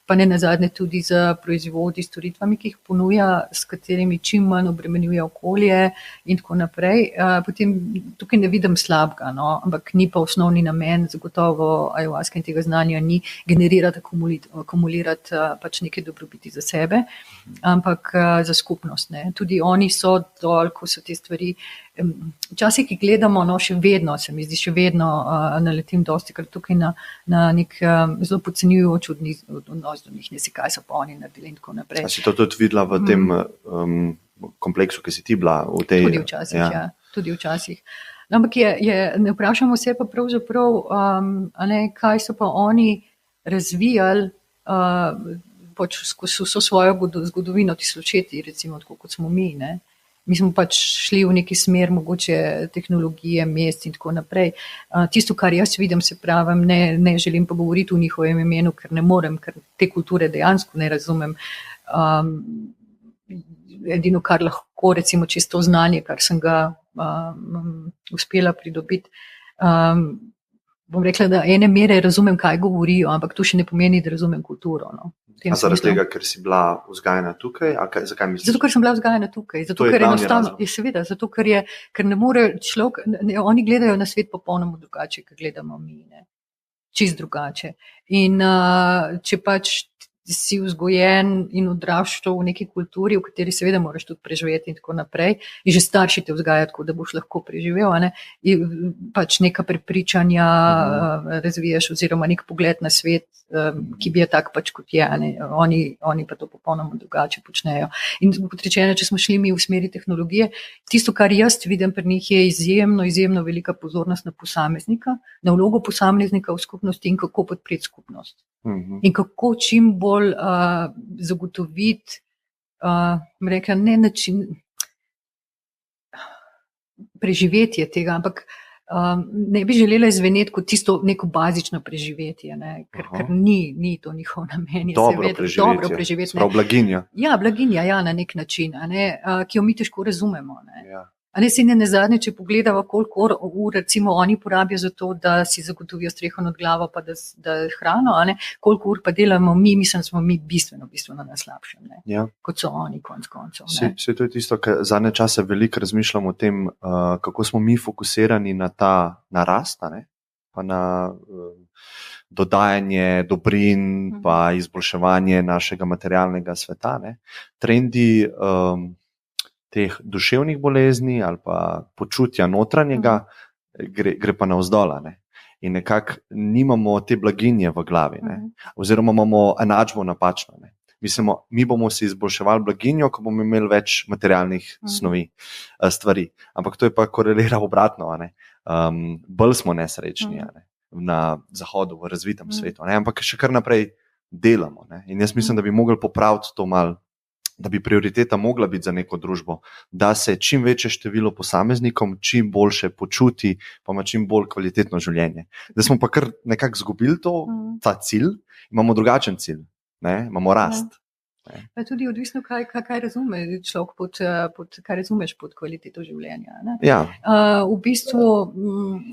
pa ne nazadnje tudi z proizvodi, storitvami, ki jih ponuja, s katerimi čim manj obremenjuje okolje in tako naprej. Potem tukaj ne vidim slabega, no, ampak ni pa osnovni namen, zagotovo ayahuasca in tega znanja ni generirati, akumulirati pač neke dobrobiti za sebe, ampak za skupnost, ne. Tudi oni so dol, ko so te stvari. Včasih, ki gledamo, no, še vedno, se mi zdi, še vedno naletim dostikrat tukaj na nek zelo podcenjujoč odnos do njih, ne si kaj so pa oni naredili in tako naprej. A si to tudi videla v tem kompleksu, ki si ti bila? Tudi včasih, ja. Tudi včasih. Ampak ne vprašamo se pa pravzaprav, kaj so pa oni razvijali skozi vso svojo zgodovino tisočletij, recimo tako kot smo mi. Ne? Mi smo pač šli v neki smer mogoče tehnologije, mest in tako naprej. Tisto, kar jaz vidim, se pravim, ne želim pa govoriti v njihovem imenu, ker ne morem, ker te kulture dejansko ne razumem. Edino, kar lahko, recimo čisto znanje, kar sem ga uspela pridobiti. Bom rekla, da ene mere razumem, kaj govorijo, ampak to še ne pomeni, da razumem kulturo. No. A zaradi tega, ker si bila vzgajena tukaj? Zakaj misliš? Zato, ker sem bila vzgajena tukaj. Zato, ker enostavno, seveda, zato, ker ne more človek, oni gledajo na svet popolnoma drugače, kot gledamo mi. Ne. Čist drugače. In če pač si vzgojen in odraščal v neki kulturi, v kateri seveda moraš tudi preživeti in tako naprej, in že starši te vzgajajo tako, da boš lahko preživel, ne? In pač neka prepričanja razvijaš oziroma nek pogled na svet, ki bi je tak pač kot je, ne? Oni pa to popolnoma drugače počnejo. In kot rečeno, če smo šli mi v smeri tehnologije, tisto, kar jaz vidim pri njih, je izjemno velika pozornost na posameznika, na vlogo posameznika v skupnosti in kako podpreti skupnost. In kako čim bolj zagotoviti, rekla, ne način preživetje tega, ampak ne bi želela izveneti kot tisto neko bazično preživetje, ne? Ker ni to njihov namen. Dobro preživetje, sprav blaginja. Ja, blaginja, ja, na nek način, ki jo mi težko razumemo. Ne? Ja. A ne si ne zadnje, če pogledava, koliko ur recimo oni porabijo za to, da si zagotovijo streho nad glavo, pa da hrano, koliko ur pa delamo mi, mislim, da smo mi bistveno na slabšem, ja. Kot so oni konc koncev. Vse to je tisto, kar zadnje čase veliko razmišljamo o tem, kako smo mi fokusirani na ta narast, pa na dodajanje dobrin, pa izboljševanje našega materialnega sveta. Ne. Trendi teh duševnih bolezni ali pa počutja notranjega, gre pa navzdol. In nekako nimamo te blaginje v glavi, oziroma imamo enačbo napačno. Mislimo, mi bomo si izboljševali blaginjo, ko bomo imeli več materialnih stvari. Ampak to je pa korelira obratno. Bolj smo nesrečni na zahodu, v razvitem svetu. Ampak še kar naprej delamo. In jaz mislim, da bi mogli popraviti to malo, da bi prioriteta mogla biti za neko družbo, da se čim večje število posameznikom čim boljše počuti, pa ima čim bolj kvalitetno življenje. Da smo pa kar nekako zgubili ta cilj, imamo drugačen cilj, imamo rast. Pa tudi odvisno, kaj razume človek kaj razumeš pod kvaliteto življenja. Ja. V bistvu,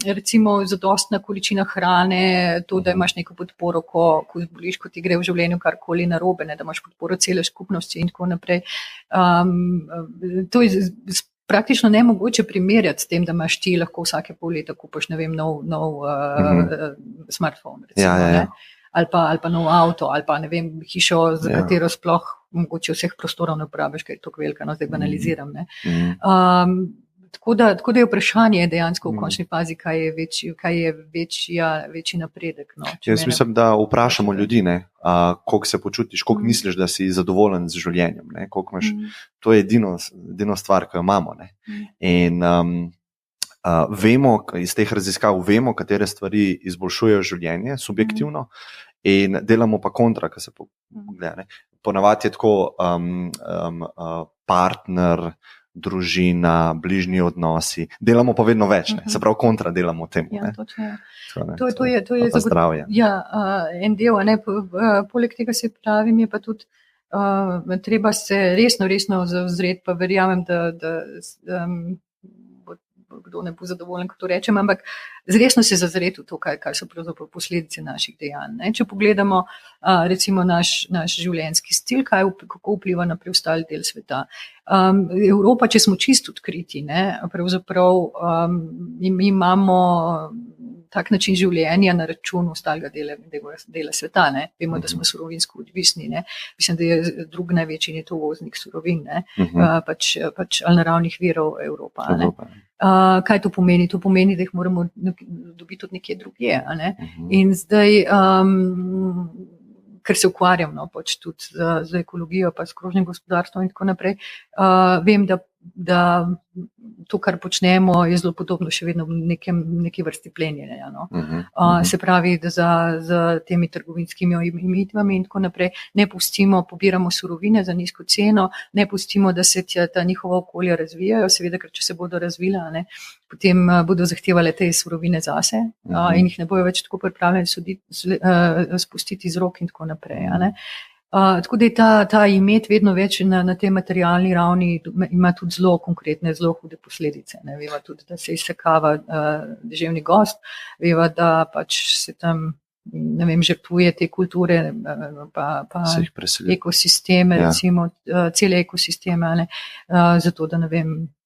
recimo, zadostna količina hrane, to, da imaš neko podporo, ko zboliš, ko ti gre v življenju karkoli narobe, da imaš podporo cele skupnosti in tako naprej. To je praktično nemogoče primerjati s tem, da imaš ti lahko vsake pol leta kupaš, nov smartphone, recimo, ja. Ali pa nov avto, ali pa hišo, za katero sploh mogoče vseh prostorov ne uporabiš, ker je tako velika, zdaj banaliziram. Tako da je vprašanje dejansko v končni fazi, kaj je večji napredek. Jaz mislim, da vprašamo ljudi, koliko se počutiš, koliko misliš, da si zadovoljen z življenjem. To je edino stvar, ki jo imamo. In vemo, iz teh raziskav vemo, katere stvari izboljšujejo življenje subjektivno in delamo pa kontra, kar se pogleda. Ponavadi je tako partner, družina, bližnji odnosi, delamo pa vedno več, se pravi kontra delamo temu. Ja, to je zdravje. Ja, en del, poleg tega se pravim, je pa tudi treba se resno zavzreti, pa verjamem, da kdo ne bo zadovoljen, ko to rečem, ampak resno se zazreti v to, kaj so pravzaprav posledice naših dejanj. Če pogledamo recimo naš življenjski stil, kako vpliva na preostali del sveta. Evropa, če smo čisto odkriti, pravzaprav imamo tak način življenja na račun ostalega dela sveta. Vemo, da smo surovinsko odvisni. Mislim, da je drugi največji neto uvoznik surovin, pač ali naravnih virov Evropa. Kaj to pomeni? To pomeni, da jih moramo dobiti tudi nekje drugje. In zdaj, ker se ukvarjam pač tudi z ekologijo, pa s krožnim gospodarstvom in tako naprej, vem, da to, kar počnemo, je zelo podobno še vedno v neki vrsti plenjenja. No? Se pravi, da za temi trgovinskimi omejitvami in tako naprej ne pustimo, pobiramo surovine za nizko ceno, ne pustimo, da se ta njihova okolja razvijajo, seveda, ker če se bodo razvila, ne, potem bodo zahtevale te surovine zase in jih ne bojo več tako pripravljeni spustiti z rok in tako naprej. Ne. Tako da je ta imet vedno več na tej materialni ravni ima tudi zelo konkretne, zelo hude posledice. Ne. Veva tudi, da se izsekava deževni gozd, veva, da pač se tam žrtvuje te kulture, pa ekosisteme, recimo, cele ekosisteme, ne, zato, da,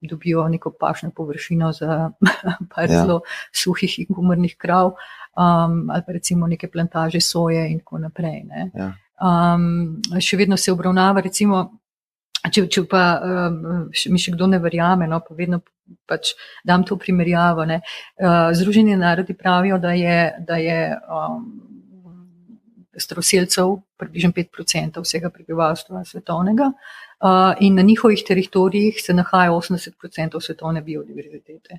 dobijo neko pašno površino za par zelo suhih in kumrnih krav, ali pa recimo neke plantaže soje in tako naprej, ne. Še vedno se obravnava, recimo, če pa mi še kdo ne verjame, no, pa vedno pač dam to primerjavo. Ne. Združeni narodi pravijo, da je staroselcev približno 5% vsega prebivalstva svetovnega in na njihovih teritorijih se nahaja 80% svetovne biodiverzitete.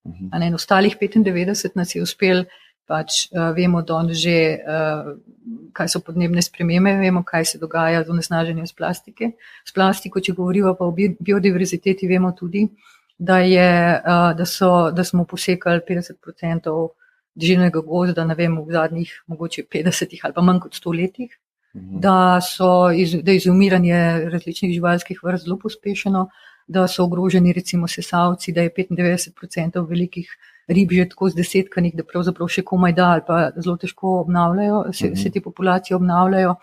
In ostalih 95 nas je uspel, pač vemo danes že, kaj so podnebne spremembe, vemo, kaj se dogaja z onesnaženjem s plastiko, če govorijo pa o biodiverziteti, vemo tudi, da smo posekali 50% deževnega gozda, v zadnjih mogoče 50 ali pa manj kot 100 letih, da je izumiranje različnih živalskih vrst zelo pospešeno, da so ogroženi recimo sesavci, da je 95% velikih rib že tako zdesetkanih, da pravzaprav še komaj da ali pa zelo težko obnavljajo, se te populacije obnavljajo.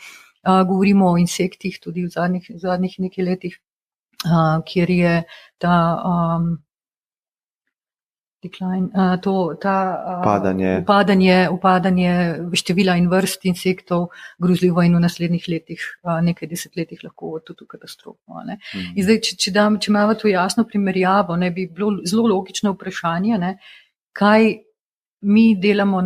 Govorimo o insektih tudi v zadnjih nekaj letih, kjer je ta upadanje števila in vrst insektov grozljivo in v naslednjih letih, nekaj desetletjih lahko tudi v katastrofo. Ne. In zdaj, če imamo to jasno primerjavo, ne, bi bilo zelo logično vprašanje, ne, kaj mi delamo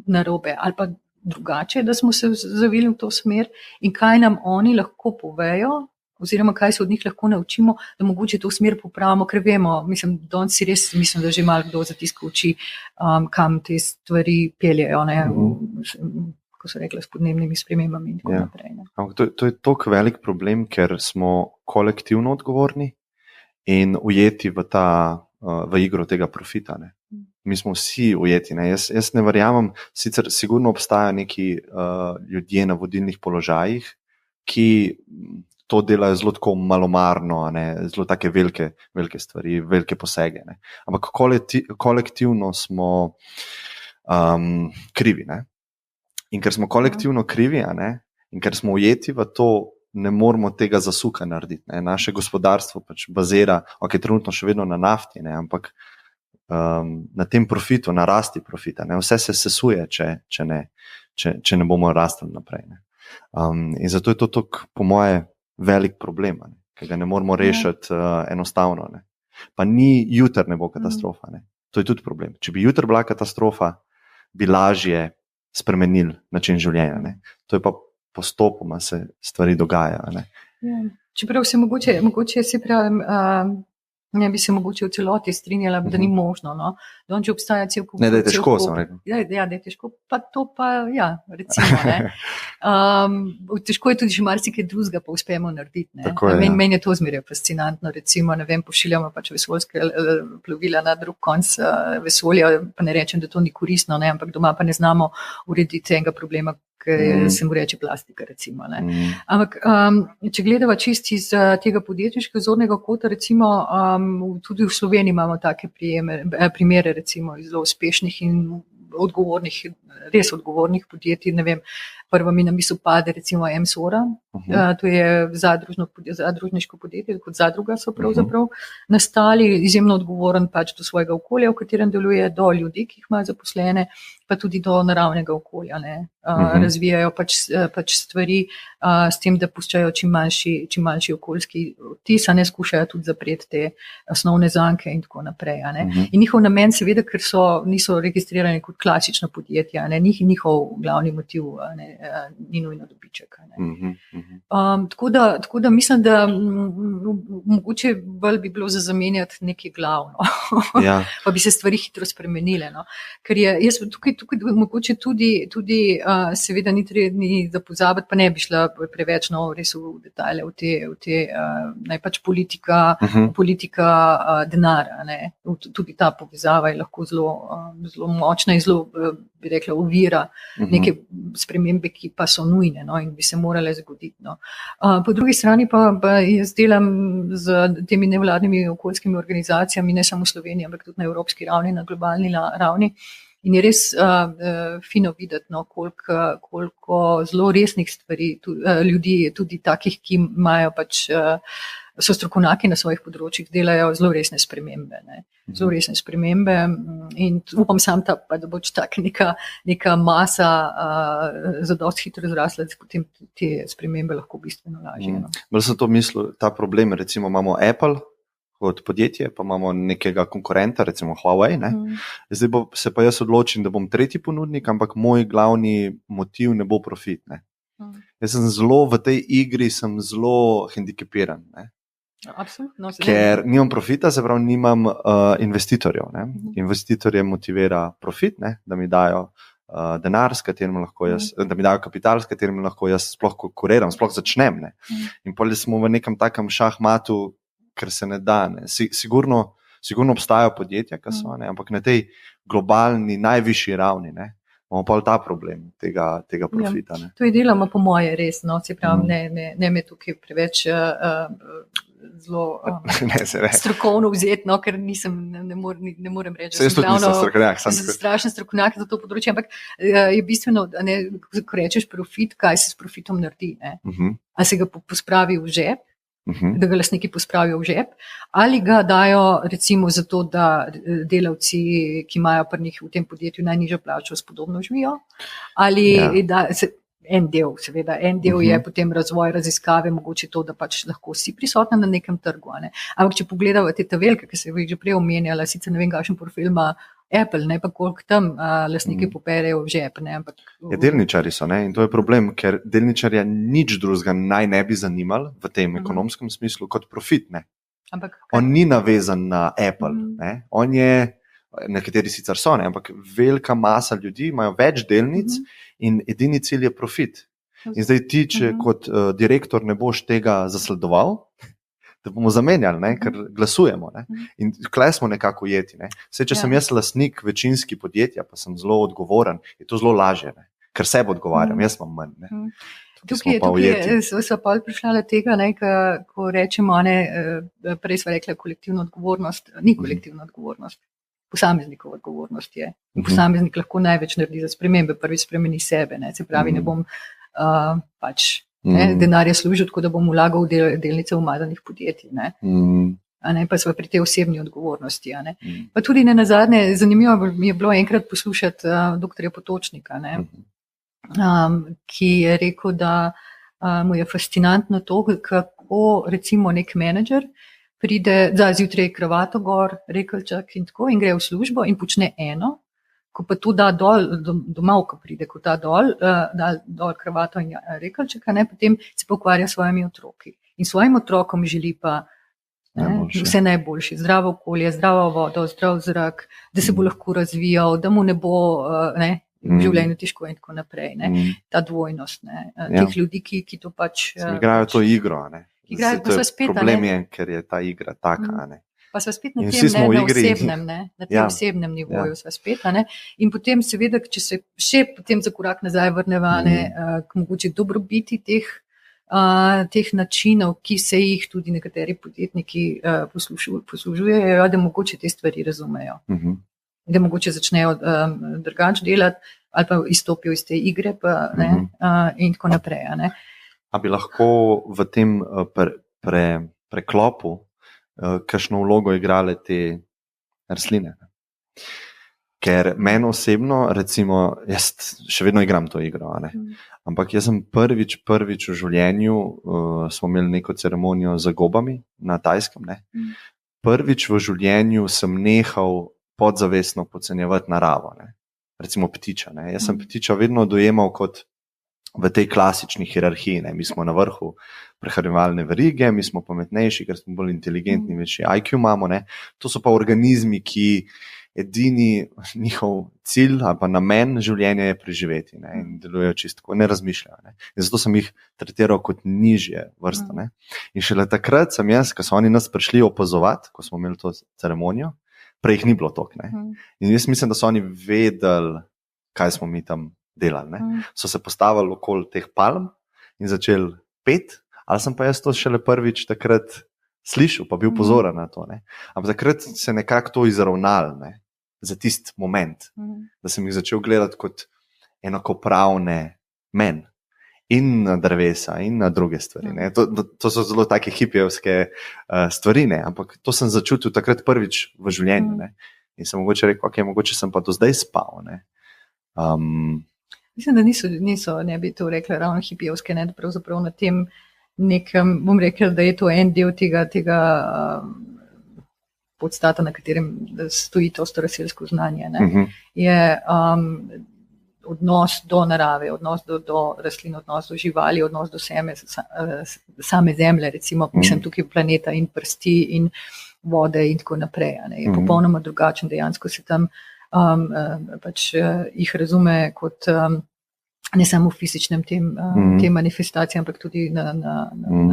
narobe ali pa drugače, da smo se zavili v to smer in kaj nam oni lahko povejo, oziroma kaj se od njih lahko naučimo, da mogoče to smer popravimo, ker vemo, danes si res mislim, da že malo kdo zatiska oči, kam te stvari peljejo, ne, ko so rekla, s podnebnimi spremembami in tako naprej. Ne. To je toliko velik problem, ker smo kolektivno odgovorni in ujeti v igro tega profita. Ne. Mi smo vsi ujeti. Ne. Jaz ne verjamem, sicer sigurno obstajajo neki ljudje na vodilnih položajih, ki to delajo zelo tako malomarno, ne, zelo take velike stvari, velike posege. Ne. Ampak kolektivno smo krivi. Ne. In ker smo kolektivno krivi, ne, in ker smo ujeti v to, ne moramo tega zasuka narediti. Ne. Naše gospodarstvo pač bazira, trenutno še vedno na nafti, ne, ampak na tem profitu, na rasti profita. Ne. Vse se sesuje, če ne bomo rastli naprej. Ne. In zato je to tako, po moje, velik problem, ne, ki ga ne moramo rešiti enostavno. Ne. Pa ni jutri ne bo katastrofa. Ne. To je tudi problem. Če bi jutri bila katastrofa, bi lažje spremenili način življenja. Ne. To je pa postopoma se stvari dogajajo. Ne. Ja. Čeprav se mogoče se pravim, ne bi se mogoče v celoti strinjala, da ni možno. No. Da če obstaja cel kup. Ne, da je težko, sem rekel. Ja, da je težko, pa to pa, ja, recimo. Ne. Težko je tudi že marsikaj drugega, pa uspemo narediti. Ne. Meni je to zmeraj fascinantno, recimo, pošiljamo pač vesoljske plovila na drug konc vesolja, pa ne rečem, da to ni koristno, ne, ampak doma pa ne znamo urediti enega problema, se mu reče plastika, recimo. Ne. Ampak, če gledava čist iz tega podjetniškega zornega kota, recimo, tudi v Sloveniji imamo take primere, recimo, zelo uspešnih in odgovornih, res odgovornih podjetij, ne vem, prva mi na misel pade recimo Emsora, to je zadružniško podjetje, kot zadruga so pravzaprav nastali, izjemno odgovoren pač do svojega okolja, v katerem deluje, do ljudi, ki jih ima zaposlene, pa tudi do naravnega okolja. Ne. Razvijajo pač stvari s tem, da puščajo čim manjši okoljski odtis, ne skušajo tudi zapreti te osnovne zanke in tako naprej. Ne. In njihov namen seveda, ker niso registrirani kot klasično podjetje, podjetja, njihov glavni motiv ni nujno dobiček. Tako da mislim, da mogoče bolj bi bilo za zamenjati nekaj glavno, ja. Pa bi se stvari hitro spremenile. No. Ker jaz tukaj mogoče tudi seveda ni da pozabiti, pa ne bi šla preveč res v detajle, v te naj pač politika denarja. Ne. Tudi ta povezava je lahko zelo močna in zelo, bi rekla, ovira neke spremembe, ki pa so nujne, no, in bi se morale zgoditi. No. Po drugi strani pa jaz delam z temi nevladnimi okoljskimi organizacijami, ne samo v Sloveniji, ampak tudi na evropski ravni, na globalni ravni. In je res fino videti, no, koliko zelo resnih stvari ljudi, tudi takih, ki imajo pač, so strokovnjaki na svojih področjih, delajo zelo resne spremembe. Zelo resne spremembe in upam sam, da bo tak neka masa zadosti hitro zrasla, da potem te spremembe lahko bistveno lažje. No. Bolj sem to mislil, ta problem, recimo imamo Apple kot podjetje, pa imamo nekega konkurenta, recimo Huawei. Zdaj se pa jaz odločim, da bom tretji ponudnik, ampak moj glavni motiv ne bo profit. Ne. Jaz sem v tej igri zelo hendikepiran. Ne. Absolutno. Ker nimam profita, se pravi, nimam investitorjev. Ne. Investitorje motivira profit, ne, da mi dajo denar, s katerim lahko jaz, da mi dajo kapital, s katerim lahko jaz sploh konkuriram, sploh začnem. Ne. In potem smo v nekem takem šahmatu, ker se ne da. Ne. Sigurno obstajajo podjetja, ki so, ne, ampak na tej globalni, najvišji ravni, ne, imamo pa ta problem tega profita. Ne. To je deloma po moje res, no, se pravi, ne me tukaj preveč zelo strokovno vzeti, no, ker ne morem reči, da sem strašen strokovnjak za to področje, ampak je bistveno, ko rečeš profit, kaj se s profitom naredi. Ali se ga pospravi v žep, da ga lastniki pospravijo v žep, ali ga dajo recimo zato, da delavci, ki imajo pri njih v tem podjetju najnižjo plačo, spodobno živijo, ali da se en del je potem razvoj, raziskave, mogoče to, da pač lahko si prisotni na nekem trgu. Ne? Ampak če pogledamo te tabelke, ki se jih že prej omenjala, sicer ne vem, kakšen profil ima Apple, ne pa koliko tam lastniki poperejo v žep. Ne? Ampak, delničarji so, ne? In to je problem, ker delničarja nič drugega naj ne bi zanimalo v tem ekonomskem smislu kot profit. Ne? On ni navezan na Apple. Ne? On je, nekateri sicer so, ne? Ampak velika masa ljudi imajo več delnic in edini cilj je profit. In zdaj ti, če kot direktor ne boš tega zasledoval, da bomo zamenjali, ne? Ker glasujemo. Ne? In tukaj smo nekako ujeti. Ne? Če sem jaz lastnik večinski podjetja, pa sem zelo odgovoren, je to zelo lažje, ne? Ker sebe odgovarjam, jaz imam manj. Ne? Tukaj so pa prišla tega, ne, ko rečemo, prej smo rekli kolektivna odgovornost, ni kolektivna odgovornost. Posameznikov odgovornost je. Posameznik lahko največ naredi za spremembe, prvi spremeni sebe. Ne? Se pravi, ne bom denarja služil, tako da bom vlagal delnice v umazanih podjetij. Ne? Pa smo pri tej osebni odgovornosti. Pa tudi ne nazadnje, zanimivo mi je bilo enkrat poslušati doktorja Potočnika, ki je rekel, da mu je fascinantno to, kako recimo nek menedžer pride, zjutraj kravato gor, rekelček in tako, in gre v službo in počne eno, ko pa to da dol, domov, ko pride, ko da dol kravato in rekelčeka, potem se pokvarja s svojimi otroki. In svojim otrokom želi pa vse najboljše, zdravo okolje, zdravo vodo, zdrav zrak, da se bo lahko razvijal, da mu ne bo v življenju težko in tako naprej. Ta dvojnost teh ljudi, ki to pač igrajo to igro, problem je, ker je ta igra taka. Pa smo spet na tem na osebnem nivoju sva spet. In potem seveda, če se še potem za korak nazaj vrneva k mogoče dobrobiti teh načinov, ki se jih tudi nekateri podjetniki poslužujejo, da mogoče te stvari razumejo. Da mogoče začnejo drugače delati ali pa izstopijo iz te igre in tako naprej. A bi lahko v tem preklopu kakšno vlogo igrale te rastline? Ker meni osebno, recimo, jaz še vedno igram to igro, ampak jaz sem prvič v življenju, smo imeli neko ceremonijo z gobami na Tajskem, prvič v življenju sem nehal podzavestno podcenjevati naravo. recimo ptiča. Ne. Jaz sem ptiča vedno dojemal kot v tej klasični hierarhiji. Ne. Mi smo na vrhu prehranjevalne verige, mi smo pametnejši, ker smo bolj inteligentni, večji IQ imamo. Ne. To so pa organizmi, ki edini njihov cilj ali pa namen življenja je preživeti, ne, in delujejo čisto, ne razmišljajo. Ne. In zato sem jih tretiral kot nižje vrsto. Ne. In šele takrat sem jaz, ko so oni nas prišli opazovati, ko smo imeli to ceremonijo, prej jih ni bilo toliko. In jaz mislim, da so oni vedeli, kaj smo mi tam delali. Ne. So se postavili okoli teh palm in začeli peti, ali sem pa jaz to šele prvič takrat slišal, pa bil pozoren na to. Ne. Ampak takrat se nekako to izravnalo, ne, za tisti moment, da sem jih začel gledati kot enakopravne meni in na drevesa in na druge stvari. Ne. To so zelo take hipijevske stvari, ne. Ampak to sem začutil takrat prvič v življenju. Ne. In sem mogoče rekel, ok, mogoče sem pa do zdaj spal. Ne. Mislim, da niso, ne bi to rekla ravno hipijevske, ne, da pravzaprav na tem nekem, bom rekel, da je to en del tega podstata, na katerem stoji to staroselsko znanje. Ne. Je odnos do narave, odnos do rastlin, odnos do živali, odnos do same zemlje, recimo, mislim tukaj planeta in prsti in vode in tako naprej. Ne. Je popolnoma drugačen, dejansko se tam pač jih razume kot ne samo v fizičnem te manifestacije, ampak tudi na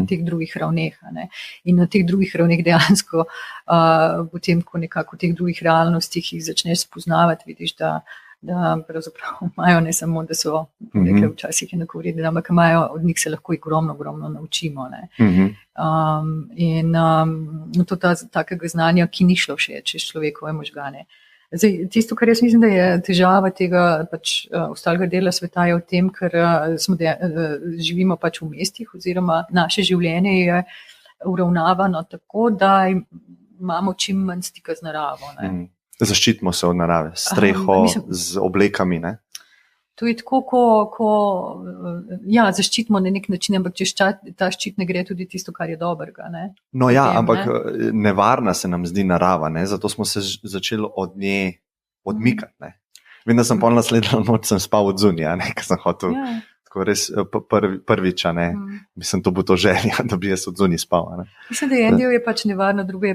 teh drugih ravneh. Ne. In na teh drugih ravneh dejansko potem, ko nekako v teh drugih realnostih jih začneš spoznavati, vidiš, da pravzaprav imajo ne samo, da so nekaj včasih enakovredni, ampak imajo, od njih se lahko ogromno naučimo. Ne. In to takega znanja, ki ni šlo še čez človekove možgane. Zdaj, tisto, kar jaz mislim, da je težava tega pač ostalega dela sveta, je v tem, ker živimo pač v mestih oziroma naše življenje je uravnavano tako, da imamo čim manj stika z naravo. Ne. Zaščitimo se od narave, streho, z oblekami, ne? To je tako, zaščitimo na nek način, ampak čez ta ščit ne gre tudi tisto, kar je dobrega. Ne? No ja, ampak nevarna se nam zdi narava, ne? Zato smo se začeli od nje odmikati. Ne? Vem, da sem pol naslednjo noč sem spal od zunija, ker sem hotel tako res prvič, ne? Mislim, to bo to želja, da bi jaz od zunij spal. Ne? Mislim, da en del je pač nevarno, drugo je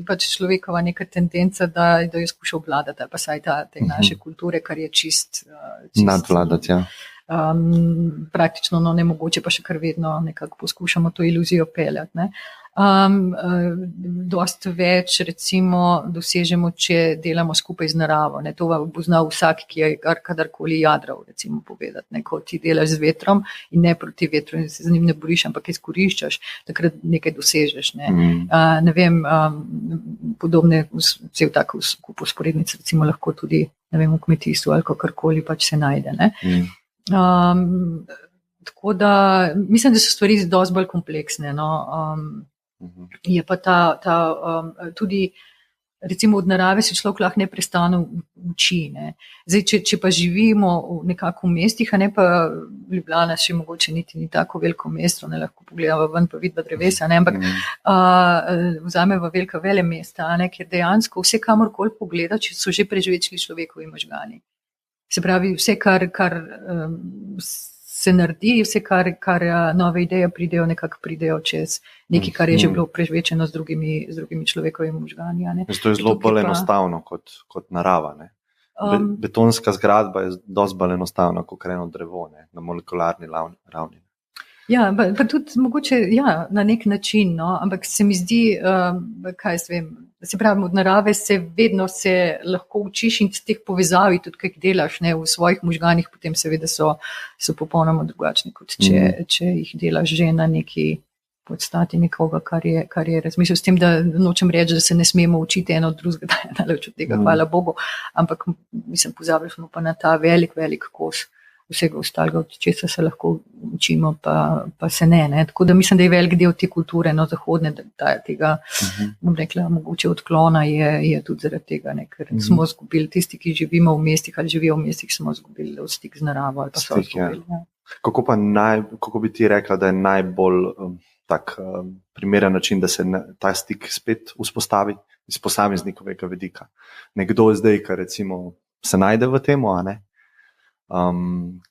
pač človekova neka tendenca, da jo skuša obvladati, pa saj te naše kulture, kar je čist nadvladati, ja. Praktično nemogoče, pa še kar vedno nekako poskušamo to iluzijo peljati. Ne? Dost več recimo dosežemo, če delamo skupaj z naravo. Ne? To bo znal vsak, ki je kadarkoli jadral, recimo povedati. Ne? Ko ti delaš z vetrom in ne proti vetru in se z njim ne boriš, ampak izkoriščaš, takrat nekaj dosežeš. Ne, ne vem, podobne cel tak skup usporednic recimo lahko tudi, ne vem, v kmetijstvu ali kakorkoli pač se najde. Ne? Tako da mislim, da so stvari dosti bolj kompleksne. No? Je pa tudi recimo od narave se človek lahko neprestano uči. Ne? Zdaj, če pa živimo nekako v mestih, a ne pa Ljubljana še mogoče niti ni tako veliko mesto, ne lahko pogledamo ven pa vidva drevesa, ne? Ampak vzameva velika vele mesta, ne? Ker dejansko vse kamorkoli pogleda, če so že preživečili človekovi možgani. Se pravi, vse, kar se naredi, vse, kar nove ideje pridejo čez nekaj, kar je že bilo prežvečeno z drugimi človekovimi možgani. To je zelo bolj enostavno kot narava. Ne? Betonska zgradba je dosti bolj enostavna kot eno drevo, ne? Na molekularni ravni. Ja, pa tudi mogoče na nek način, no? Ampak se mi zdi, kaj jaz vem, se pravi, od narave se vedno lahko učiš in z teh povezav, tudi kaj delaš, ne, v svojih možganih, potem seveda so popolnoma drugačni, kot če jih delaš že na neki podstati nekoga, kar je razmišljal. S tem, da nočem reči, da se ne smemo učiti eno od drugega, da je daleč od tega, hvala Bogu, ampak mislim, pozabili smo pa na ta velik kos vsega ostalega, od česa se lahko učimo, pa se ne. Tako da mislim, da je velik del te kulture, zahodne, tega, bom rekla, mogoče odklona je tudi zaradi tega, ne, ker smo izgubili tisti, ki živimo v mestih ali živijo v mestih, smo izgubili stik z naravo ali pa so izgubili. Ja. Kako bi ti rekla, da je najbolj primeren način, da se ta stik spet vzpostavi iz posameznikovega vidika? Nekdo je zdaj, kar recimo se najde v tem,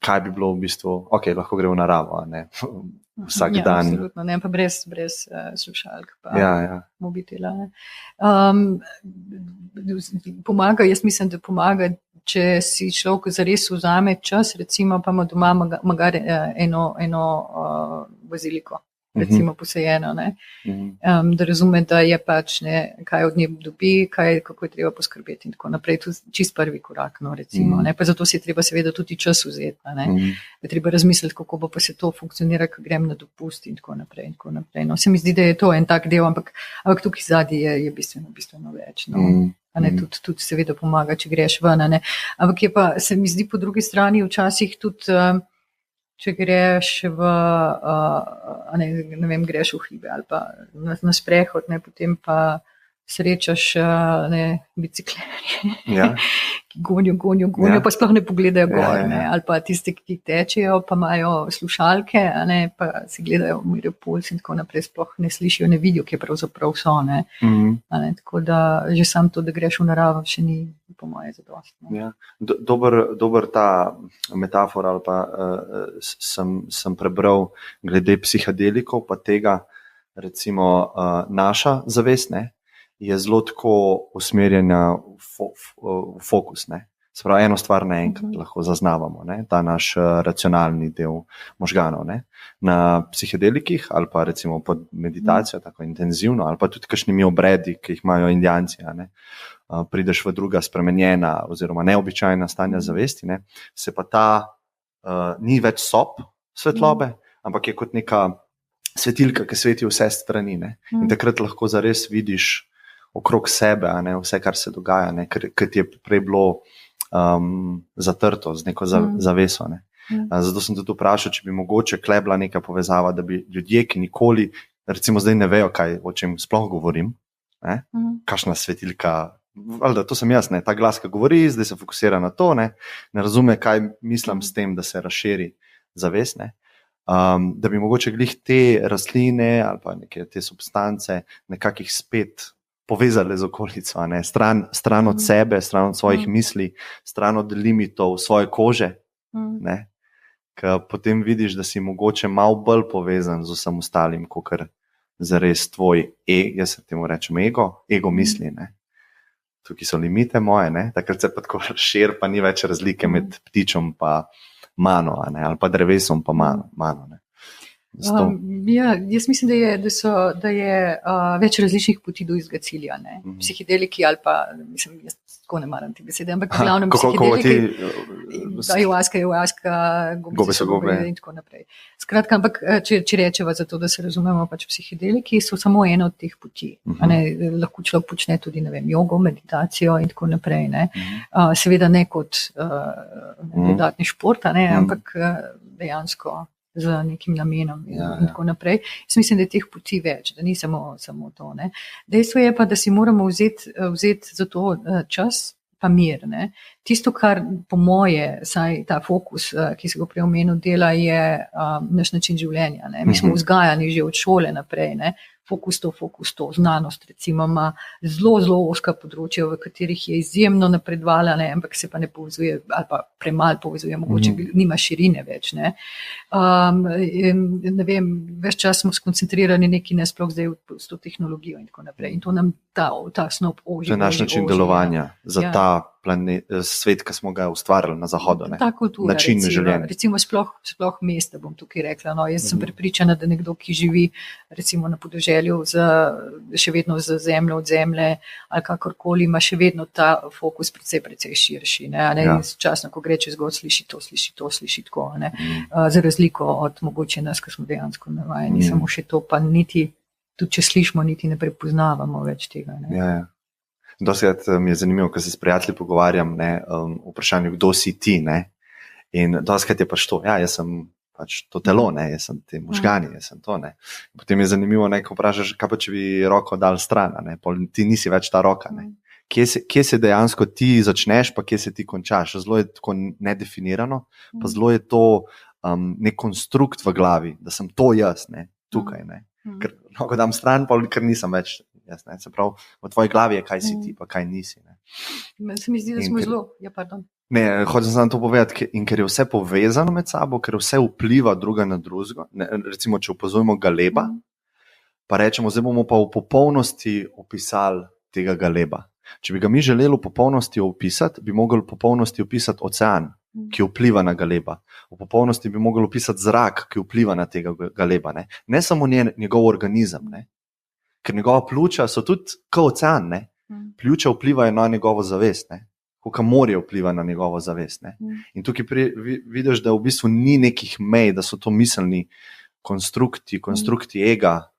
kaj bi bilo v bistvu, lahko gre v naravo, vsak dan. Absolutno, ne, pa brez slušalk, pa mobitela. Pomaga, jaz mislim, da pomaga, če si človek zares vzame čas, recimo pa ima doma magari eno baziliko, recimo posejeno, da razume, da je pač kaj od nje dobi, kako je treba poskrbeti in tako naprej. To je čist prvi korak, recimo. Pa zato si je treba seveda tudi čas vzeti. Je treba razmisliti, kako bo pa se to funkcionira, ko grem na dopust in tako naprej. In tako naprej. Se mi zdi, da je to en tak del, ampak tukaj zadnji je bistveno več. Tudi seveda pomaga, če greš ven. Ampak je pa, se mi zdi po drugi strani včasih tudi, če greš greš v hribe ali pa na sprehod, potem pa srečaš biciklerje, ki gonijo, pa sploh ne pogledajo gor, ali pa tisti, ki tečejo, pa imajo slušalke, pa si gledajo merijo puls in tako naprej, sploh ne slišijo, ne vidijo, kje pravzaprav so. Tako da že sam to, da greš v naravo, še ni po moje zadostno. Dober ta metafora ali pa sem prebral glede psihadelikov, pa tega recimo naša zavest, je zelo tako usmerjena v fokus. Se pravi, eno stvar naenkrat lahko zaznavamo, ta naš racionalni del možganov. Na psihedelikih ali pa recimo pod meditacijo, tako intenzivno, ali pa tudi kakšnimi obredi, ki jih imajo Indijanci, prideš v druga spremenjena oziroma neobičajna stanja zavesti, se pa ta ni več sob svetlobe, ampak je kot neka svetilka, ki sveti vse strani. In takrat lahko zares vidiš okrog sebe, vse, kar se dogaja, ker ti je prej bilo zatrto z neko zaveso. Zato sem tudi vprašal, če bi mogoče klebla neka povezava, da bi ljudje, ki nikoli, recimo zdaj ne vejo, o čem sploh govorim, kakšna svetilka, da to sem jaz, ta glas, ki govori, zdaj se fokusira na to, ne razume, kaj mislim s tem, da se razširi zavest, da bi mogoče glih te rastline ali pa neke te substance nekakih spet povezali z okolico, stran od sebe, stran od svojih misli, stran od limitov svoje kože, ker potem vidiš, da si mogoče malo bolj povezan z vsem ostalim, kakor zares tvoj jaz se temu rečem ego misli. Tukaj so limite moje, takrat se pa tako razširi, pa ni več razlike med ptičom pa mano, ali pa drevesom pa mano. Jaz mislim, da je več različnih poti do izga cilja. Psihedeliki ali pa, mislim, jaz tako ne maram te besede, ampak glavnem psihedeliki, ayahuasca, gobe so gobe in tako naprej. Skratka, ampak če rečeva za to, da se razumemo, pač psihedeliki so samo eno od teh poti. Lahko človek počne tudi, jogo, meditacijo in tako naprej. Seveda ne kot dodatni šport, ampak dejansko z nekim namenom in tako naprej. Jaz mislim, da je teh poti več, da ni samo to. Dejstvo je pa, da si moramo vzeti za to čas pa mir. Tisto, kar po moje, saj ta fokus, ki se ga prej omenil, dela, je naš način življenja. Mi smo vzgajani že od šole naprej. Fokus to, znanost recimo ima zelo ozka področja, v katerih je izjemno napredovala, ampak se pa ne povezuje, ali pa premalo povezuje, mogoče nima širine več. Ne vem, ves čas smo skoncentrirani neki sploh zdaj s to tehnologijo in tako naprej. In to nam ta snop oži. To je naš način delovanja za ta svet, ki smo ga ustvarili na Zahodu. Ta kultura, recimo sploh mesta, bom tukaj rekla. Jaz sem prepričana, da nekdo, ki živi recimo na podeželju, še vedno z zemljo od zemlje ali kakorkoli, ima še vedno ta fokus precej širši. Časno, ko gre čez god, sliši to, tako. Za razliko od mogoče nas, ki smo dejansko navajeni, samo še to, pa niti, tudi če slišimo, niti ne prepoznavamo več tega. Dostikrat mi je zanimivo, ko se s prijatelji pogovarjam, vprašanje, kdo si ti, in dostikrat je pač to, jaz sem pač to telo, jaz sem te možgani, jaz sem to, Potem je zanimivo, ko vprašaš, kaj pa če bi roko dal stran, ti nisi več ta roka, Kje se dejansko ti začneš, pa kje se ti končaš, zelo je tako nedefinirano, pa zelo je to nek konstrukt v glavi, da sem to jaz, tukaj, ker lahko dam stran, pa ker nisem več. Se pravi, v tvoji glavi je, kaj si ti, pa kaj nisi. Se mi zdi, da smo zelo, ja, pardon. Ne, hočem samo to povedati, in ker je vse povezano med sabo, ker vse vpliva druga na drugega. Recimo, če opazujemo galeba, pa rečemo, zdaj bomo pa v popolnosti opisali tega galeba. Če bi ga mi želeli v popolnosti opisati, bi mogli v popolnosti opisati ocean, ki vpliva na galeba. V popolnosti bi mogli opisati zrak, ki vpliva na tega galeba. Ne samo njegov organizem, ne? Ker njegova pljuča so tudi kot ocean. Ne? Pljuča vplivajo na njegovo zavest, ne? Koliko morje vpliva na njegovo zavest. Ne? In tukaj vidiš, da v bistvu ni nekih mej, da so to miselni konstrukti ega,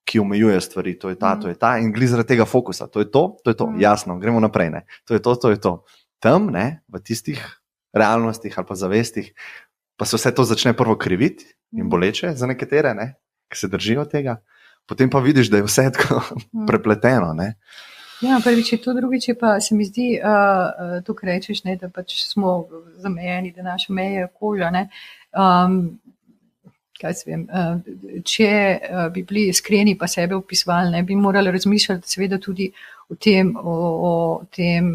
ki omejujejo stvari. To je ta in gli zaradi tega fokusa. To je to. Jasno, gremo naprej. Ne? To je to. Tam, ne, v tistih realnostih ali pa zavestih, pa se vse to začne prvo kriviti in boleče za nekatere, ne, ki se držijo tega. Potem pa vidiš, da je vse tako prepleteno. Ne? Ja, prvič je to, drugič je pa se mi zdi, tukaj rečeš, ne, da pač smo zamejeni, da naša meja je koža. Ne. Kaj se vem, če bi bili iskreni pa sebe opisovali, ne bi morali razmišljati seveda tudi o tem,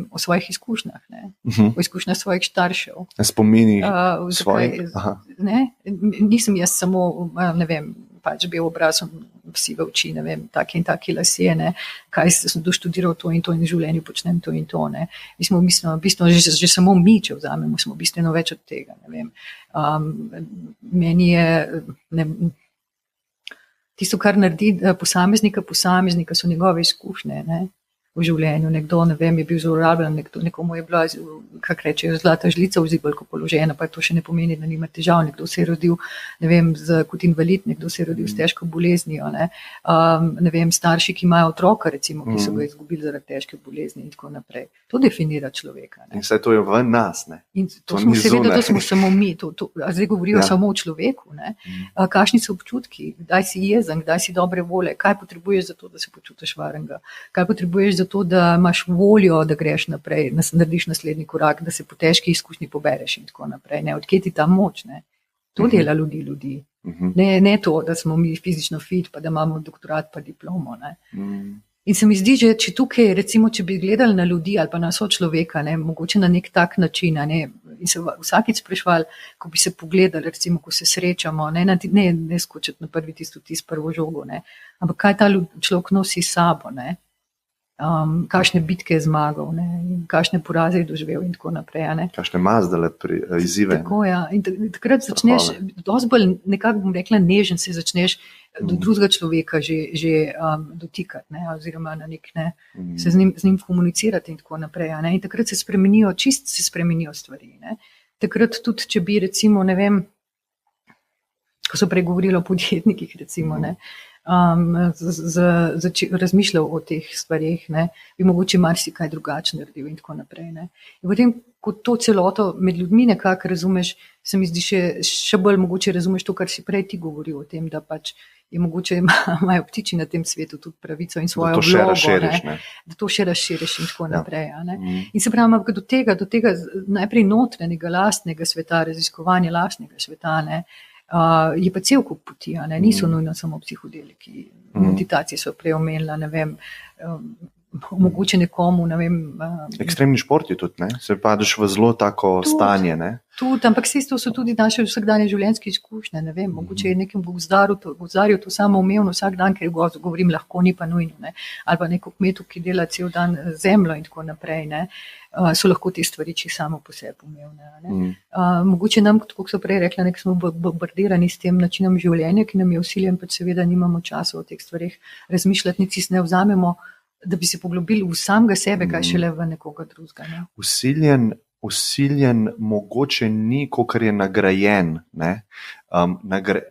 o svojih izkušnjah, ne, o izkušnjah svojih staršev. Spomini svojih. Nisem jaz samo, ne vem, pač bil obraz, sive oči, ne vem, take in take lasje, ne, kaj sem doštudiral to in v življenju počnem to in to, ne. Mi smo bistveno, že samo mi, če vzamemo, smo bistveno več od tega, ne vem. Meni je, tisto, kar naredi posameznika, so njegove izkušnje, ne. V življenju. Nekdo, ne vem, je bil zlorabljen, nekomu je bila, kak rečejo, zlata žlica v zibelko položena, pa to še ne pomeni, da nima težav. Nekdo se je rodil, ne vem, kot invalid, nekdo se je rodil s težko boleznijo, ne. Ne vem, starši, ki imajo otroka, recimo, ki so ga izgubili zaradi težke bolezni in tako naprej. To definira človeka. Ne. In vse to je v nas, ne. In to smo samo mi, zdaj govorijo samo o človeku, ne. Kakšni so občutki, kdaj si jezen, kdaj si dobre volje, kaj potrebuješ za to, da se počutiš varnega, kaj potrebuješ za to, da imaš voljo, da greš naprej, da narediš naslednji korak, da se po težki izkušnji pobereš in tako naprej. Ne? Odkje ti ta moč? Ne? To dela ljudi. Ne to, da smo mi fizično fit, pa da imamo doktorat pa diplomo. Ne? In se mi zdi, že če tukaj, recimo, če bi gledali na ljudi ali pa na sočloveka, ne, mogoče na nek tak način, ne, in se vsakič sprašvali, ko bi se pogledali, recimo, ko se srečamo, ne skočiti na prvi tisto prvo žogo, ne, ampak kaj ta človek nosi s sabo, ne. Kakšne bitke je zmagal, ne, kakšne poraze je doživel in tako naprej. Ne. Kakšne mazdale izzive. Tako, ja. In takrat začneš, dosti bolj nekako bom rekla nežen, se začneš do drugega človeka že dotikati, ne, oziroma na nek, ne, se z njim komunicirati in tako naprej. Ne. In takrat se spremenijo stvari. Ne. Takrat tudi, če bi recimo, ne vem, ko so prej govorili o podjetnikih, recimo, ne, razmišljal o teh stvarih, ne, bi mogoče marsikaj drugače naredil in tako naprej. Ne. In potem, ko to celoto med ljudmi nekako razumeš, se mi zdi še bolj mogoče razumeš to, kar si prej ti govoril o tem, da pač je mogoče imajo ptiči na tem svetu tudi pravico in svojo vlogo, da to še razširiš in tako naprej. Ne. In se pravi, do tega najprej notranjega, lastnega sveta, raziskovanja lastnega sveta, ne, je pa cel kup poti, ne? Niso nujno samo psihodeliki, meditacije so prej omenila, ne vem, omogoče nekomu, ne vem. Ekstremni športi tudi, ne? Se padeš v zelo tako stanje, ne? Tudi, ampak to so tudi naše vsakdanje življenjske izkušnje, ne vem, mogoče je nekem gozdarju to samo umevno vsak dan, ker govorim lahko, ni pa nujno, ne? Ali pa neko kmetu, ki dela cel dan zemljo in tako naprej, ne? So lahko te stvari, če samo po sebi umevne. Ne? Mogoče nam, kot so prej rekla, nek smo bombardirani s tem načinom življenja, ki nam je vsiljen, pa seveda nimamo časa o teh stvarih razmišljati, niti ne vzamemo, da bi se poglobili v samega sebe, kaj šele v nekoga drugega. Ne? Vsiljen mogoče ni, kakor je nagrajen, ne?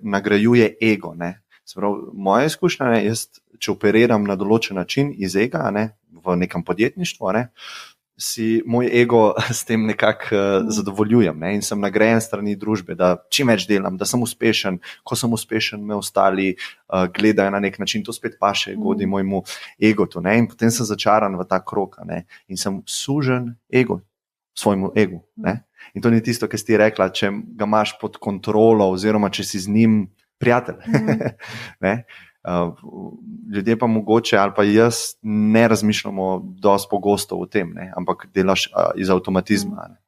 Nagrajuje ego. Ne? Sprav, moja izkušnja je, jaz, če operiram na določen način iz ega, ne? V nekem podjetništvu, ne? Si moj ego s tem nekako zadovoljujem, ne? In sem nagrajen strani družbe, da čim več delam, da sem uspešen, ko sem uspešen, me ostali gledajo na nek način, to spet paše, godi mojemu egotu, ne? In potem sem začaran v ta krog, ne? In sem sužen svojemu egu. Ne? In to ni tisto, kar si ti rekla, če ga imaš pod kontrolo oziroma če si z njim prijatelj. Ne? Ljudje pa mogoče, ali pa jaz, ne razmišljamo dosti pogosto o tem, ne? Ampak delaš iz avtomatizma, ne?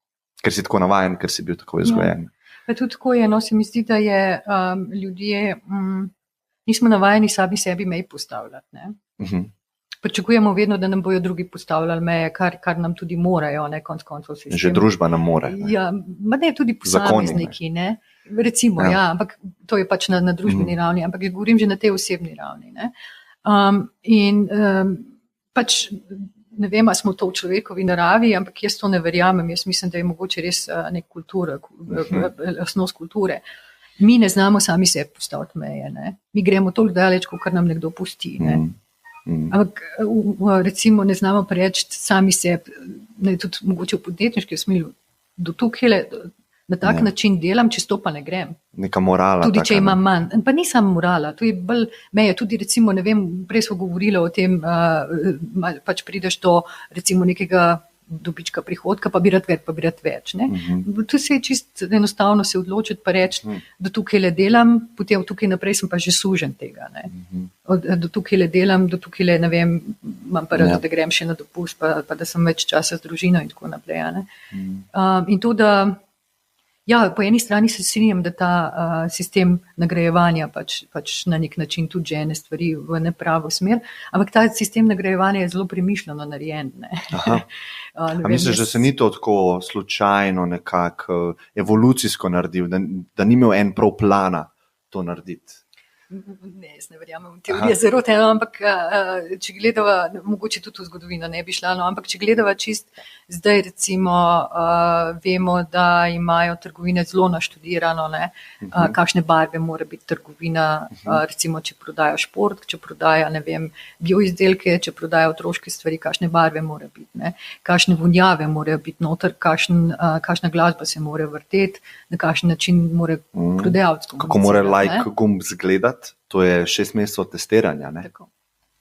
Ker si tako navajen, ker si bil tako vzgojen. Pa tudi tako je, no, se mi zdi, da je ljudje, nismo navajeni sami sebi mej postavljati, ne? Pričakujemo vedno, da nam bojo drugi postavljali meje, kar nam tudi morajo, ne, konc koncev sistem. Že družba nam more. Ne? Ja, ne tudi posamezniki, ne. Recimo, ampak to je pač na družbeni ravni, ampak govorim že na tej osebni ravni, ne. Pač ne vem, ali smo to v človekovi naravi, ampak jaz to ne verjamem, jaz mislim, da je mogoče res nek kultura, lastnost kulture. Mi ne znamo sami sebi postaviti meje, ne. Mi gremo toliko daleč, kot nam nekdo pusti, ne. Ampak recimo ne znamo pa reči sami sebi, ne, tudi mogoče v podjetniškem smislu, do tukaj na tak način delam, če to pa ne grem. Neka morala. Tudi če imam manj. Pa ni samo morala, to je bolj meje. Tudi recimo, ne vem, prej smo govorili o tem, pač prideš do recimo nekega dobička prihodka, pa bi rad več. Ne? Tu se je čist enostavno se odločiti pa reči, da tukaj le delam, potem tukaj naprej sem pa že sužen tega. Ne? Do tukaj le delam, do tukaj le, ne vem, imam pa rad, da grem še na dopust, pa da sem več časa z družino in tako naprej. Ne? In to, da ja, po eni strani se strinjam, da ta sistem nagrajevanja pač na nek način tudi žene stvari v nepravo smer, ampak ta sistem nagrajevanja je zelo premišljeno narejen. Ne? Misliš, da se ni to tako slučajno nekako evolucijsko naredil, da ni imel en prav plana to narediti? Ne, jaz ne verjamem, teorija zarote, ampak če gledava, mogoče tudi v zgodovino ne bi šla, no, ampak če gledava čist zdaj recimo, vemo, da imajo trgovine zelo naštudirano, ne, kakšne barve mora biti trgovina, recimo, če prodaja šport, če prodaja, ne vem, bioizdelke, če prodaja otroške stvari, kakšne barve mora biti, ne, kakšne vonjave morajo biti noter, kakšna glasba se mora vrteti, na kakšen način mora prodajalec komunicirati. Kako mora gumb zgledati? To je 6 mesecev testiranja, ne?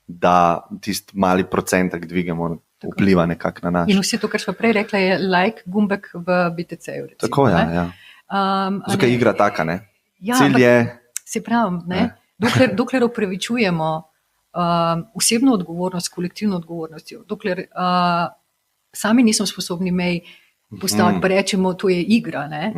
Da tisti mali procentek dvigamo, vpliva nekako na naš. In vse to, kar smo prej rekla, je gumbek v BTC-ju. Tako, ja. Zakaj igra taka, ne? Ja, cilj je... Se pravim, ne? Dokler opravičujemo osebno odgovornost, kolektivno odgovornostjo, dokler sami nismo sposobni mej postaviti, pa rečemo, to je igra, ne?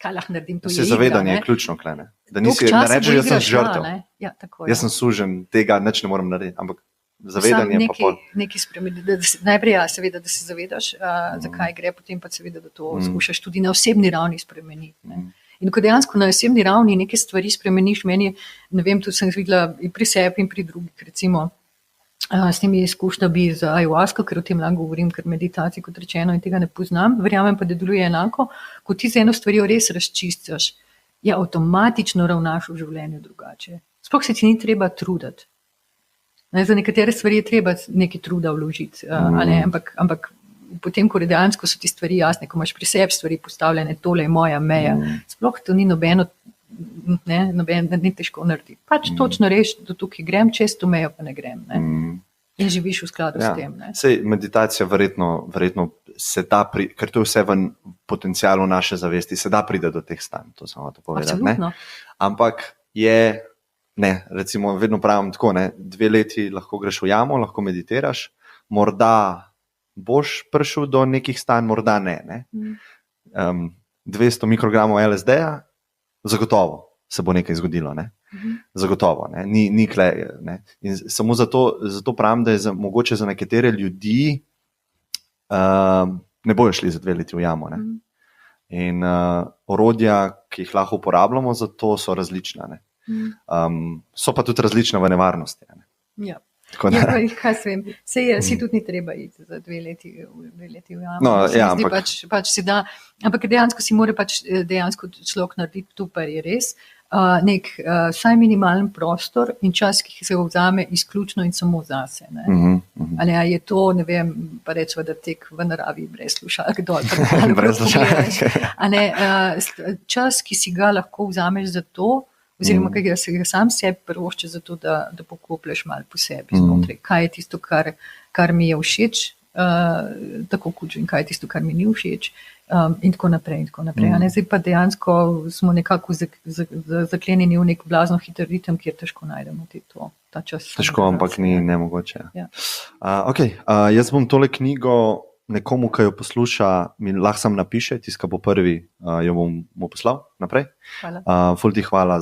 Kaj lahko naredim, to je igra. Zavedanje je ključno, klene. Da rečeš, jaz sem žrtev. Ja, tako, jaz sem sužen, tega nič ne morem narediti, ampak zavedanje pa pol. Nekaj spremeni. Najprej seveda, da se zavedaš, zakaj gre, potem pa seveda, da to skušaš tudi na osebni ravni spremeniti. Ne. In ko dejansko na osebni ravni neke stvari spremeniš, meni, ne vem, tudi sem videla in pri sebi in pri drugih, recimo, s temi izkušnjami z ayahuasco, ker o tem lahko govorim, ker meditacij, kot rečeno, in tega ne poznam, verjamem pa, da deluje enako, ko ti z eno stvarjo res razčistiš, ja, avtomatično ravnaš v življenju drugače. Sploh se ti ni treba truditi. Za nekatere stvari je treba nekaj truda vložiti, ampak potem, ko dejansko so ti stvari jasne, ko imaš pri sebi stvari postavljene, tole je moja meja, sploh to ni nobeno, ni težko narediti. Pač točno reš, da tukaj grem, čez to mejo pa ne grem. Ne? In živiš v skladu s tem. Ne? Sej meditacija verjetno se da, ker to je vse v potencialu naše zavesti, se da pride do teh stanj, to samo to povedati. Absolutno. Ne? Ampak je, recimo vedno pravim tako, 2 leti lahko greš v jamo, lahko meditiraš, morda boš prišel do nekih stanj, morda ne. 200 mikrogramov LSD-ja, zagotovo se bo nekaj zgodilo, ne? Zagotovo, ne? Ni klej, ne? In samo zato pravim, da je mogoče za nekatere ljudi ne bojo šli za 2 leti v jamo, ne? In orodja, ki jih lahko uporabljamo za to, so različna, ne? So pa tudi različna v nevarnosti, ne? Ja. Kaj se vem, si tudi ni treba iti za 2 leti v jamo. No, ja, ampak... Pač si da, ampak dejansko si mora pač dejansko človek narediti, tu pa je res, nek vsaj minimalen prostor in čas, ki se ga vzame izključno in samo zase. Ali je to, ne vem, pa rečeva, da tek v naravi brez slušalk dol. Brez slušalk. Čas, ki si ga lahko vzameš za to, oziroma ki ga se sam sebi prvošče za to, da pokoplješ malo po sebi znotraj. Kaj je tisto, kar mi je všeč, tako kot in kaj je tisto, kar mi ni všeč. In tako naprej. Zdaj pa dejansko smo nekako zaklenjeni v nek blazno hiter ritem, kjer težko najdemo ta čas. Težko, ampak ni nemogoče. Ja. Jaz bom tole knjigo nekomu, ki jo posluša, mi lahko sam napiše, tiska bo prvi, jo bom mu poslal naprej. Ful ti hvala,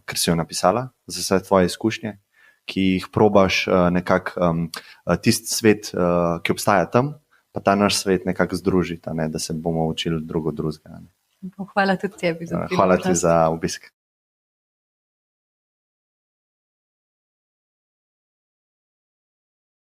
ker si jo napisala, za vse tvoje izkušnje, ki jih probaš nekako tisti svet, ki obstaja tam, pa ta naš svet nekako združita, da se bomo učili drugega. Hvala tudi tebi za priložnost. Hvala ti za obisk.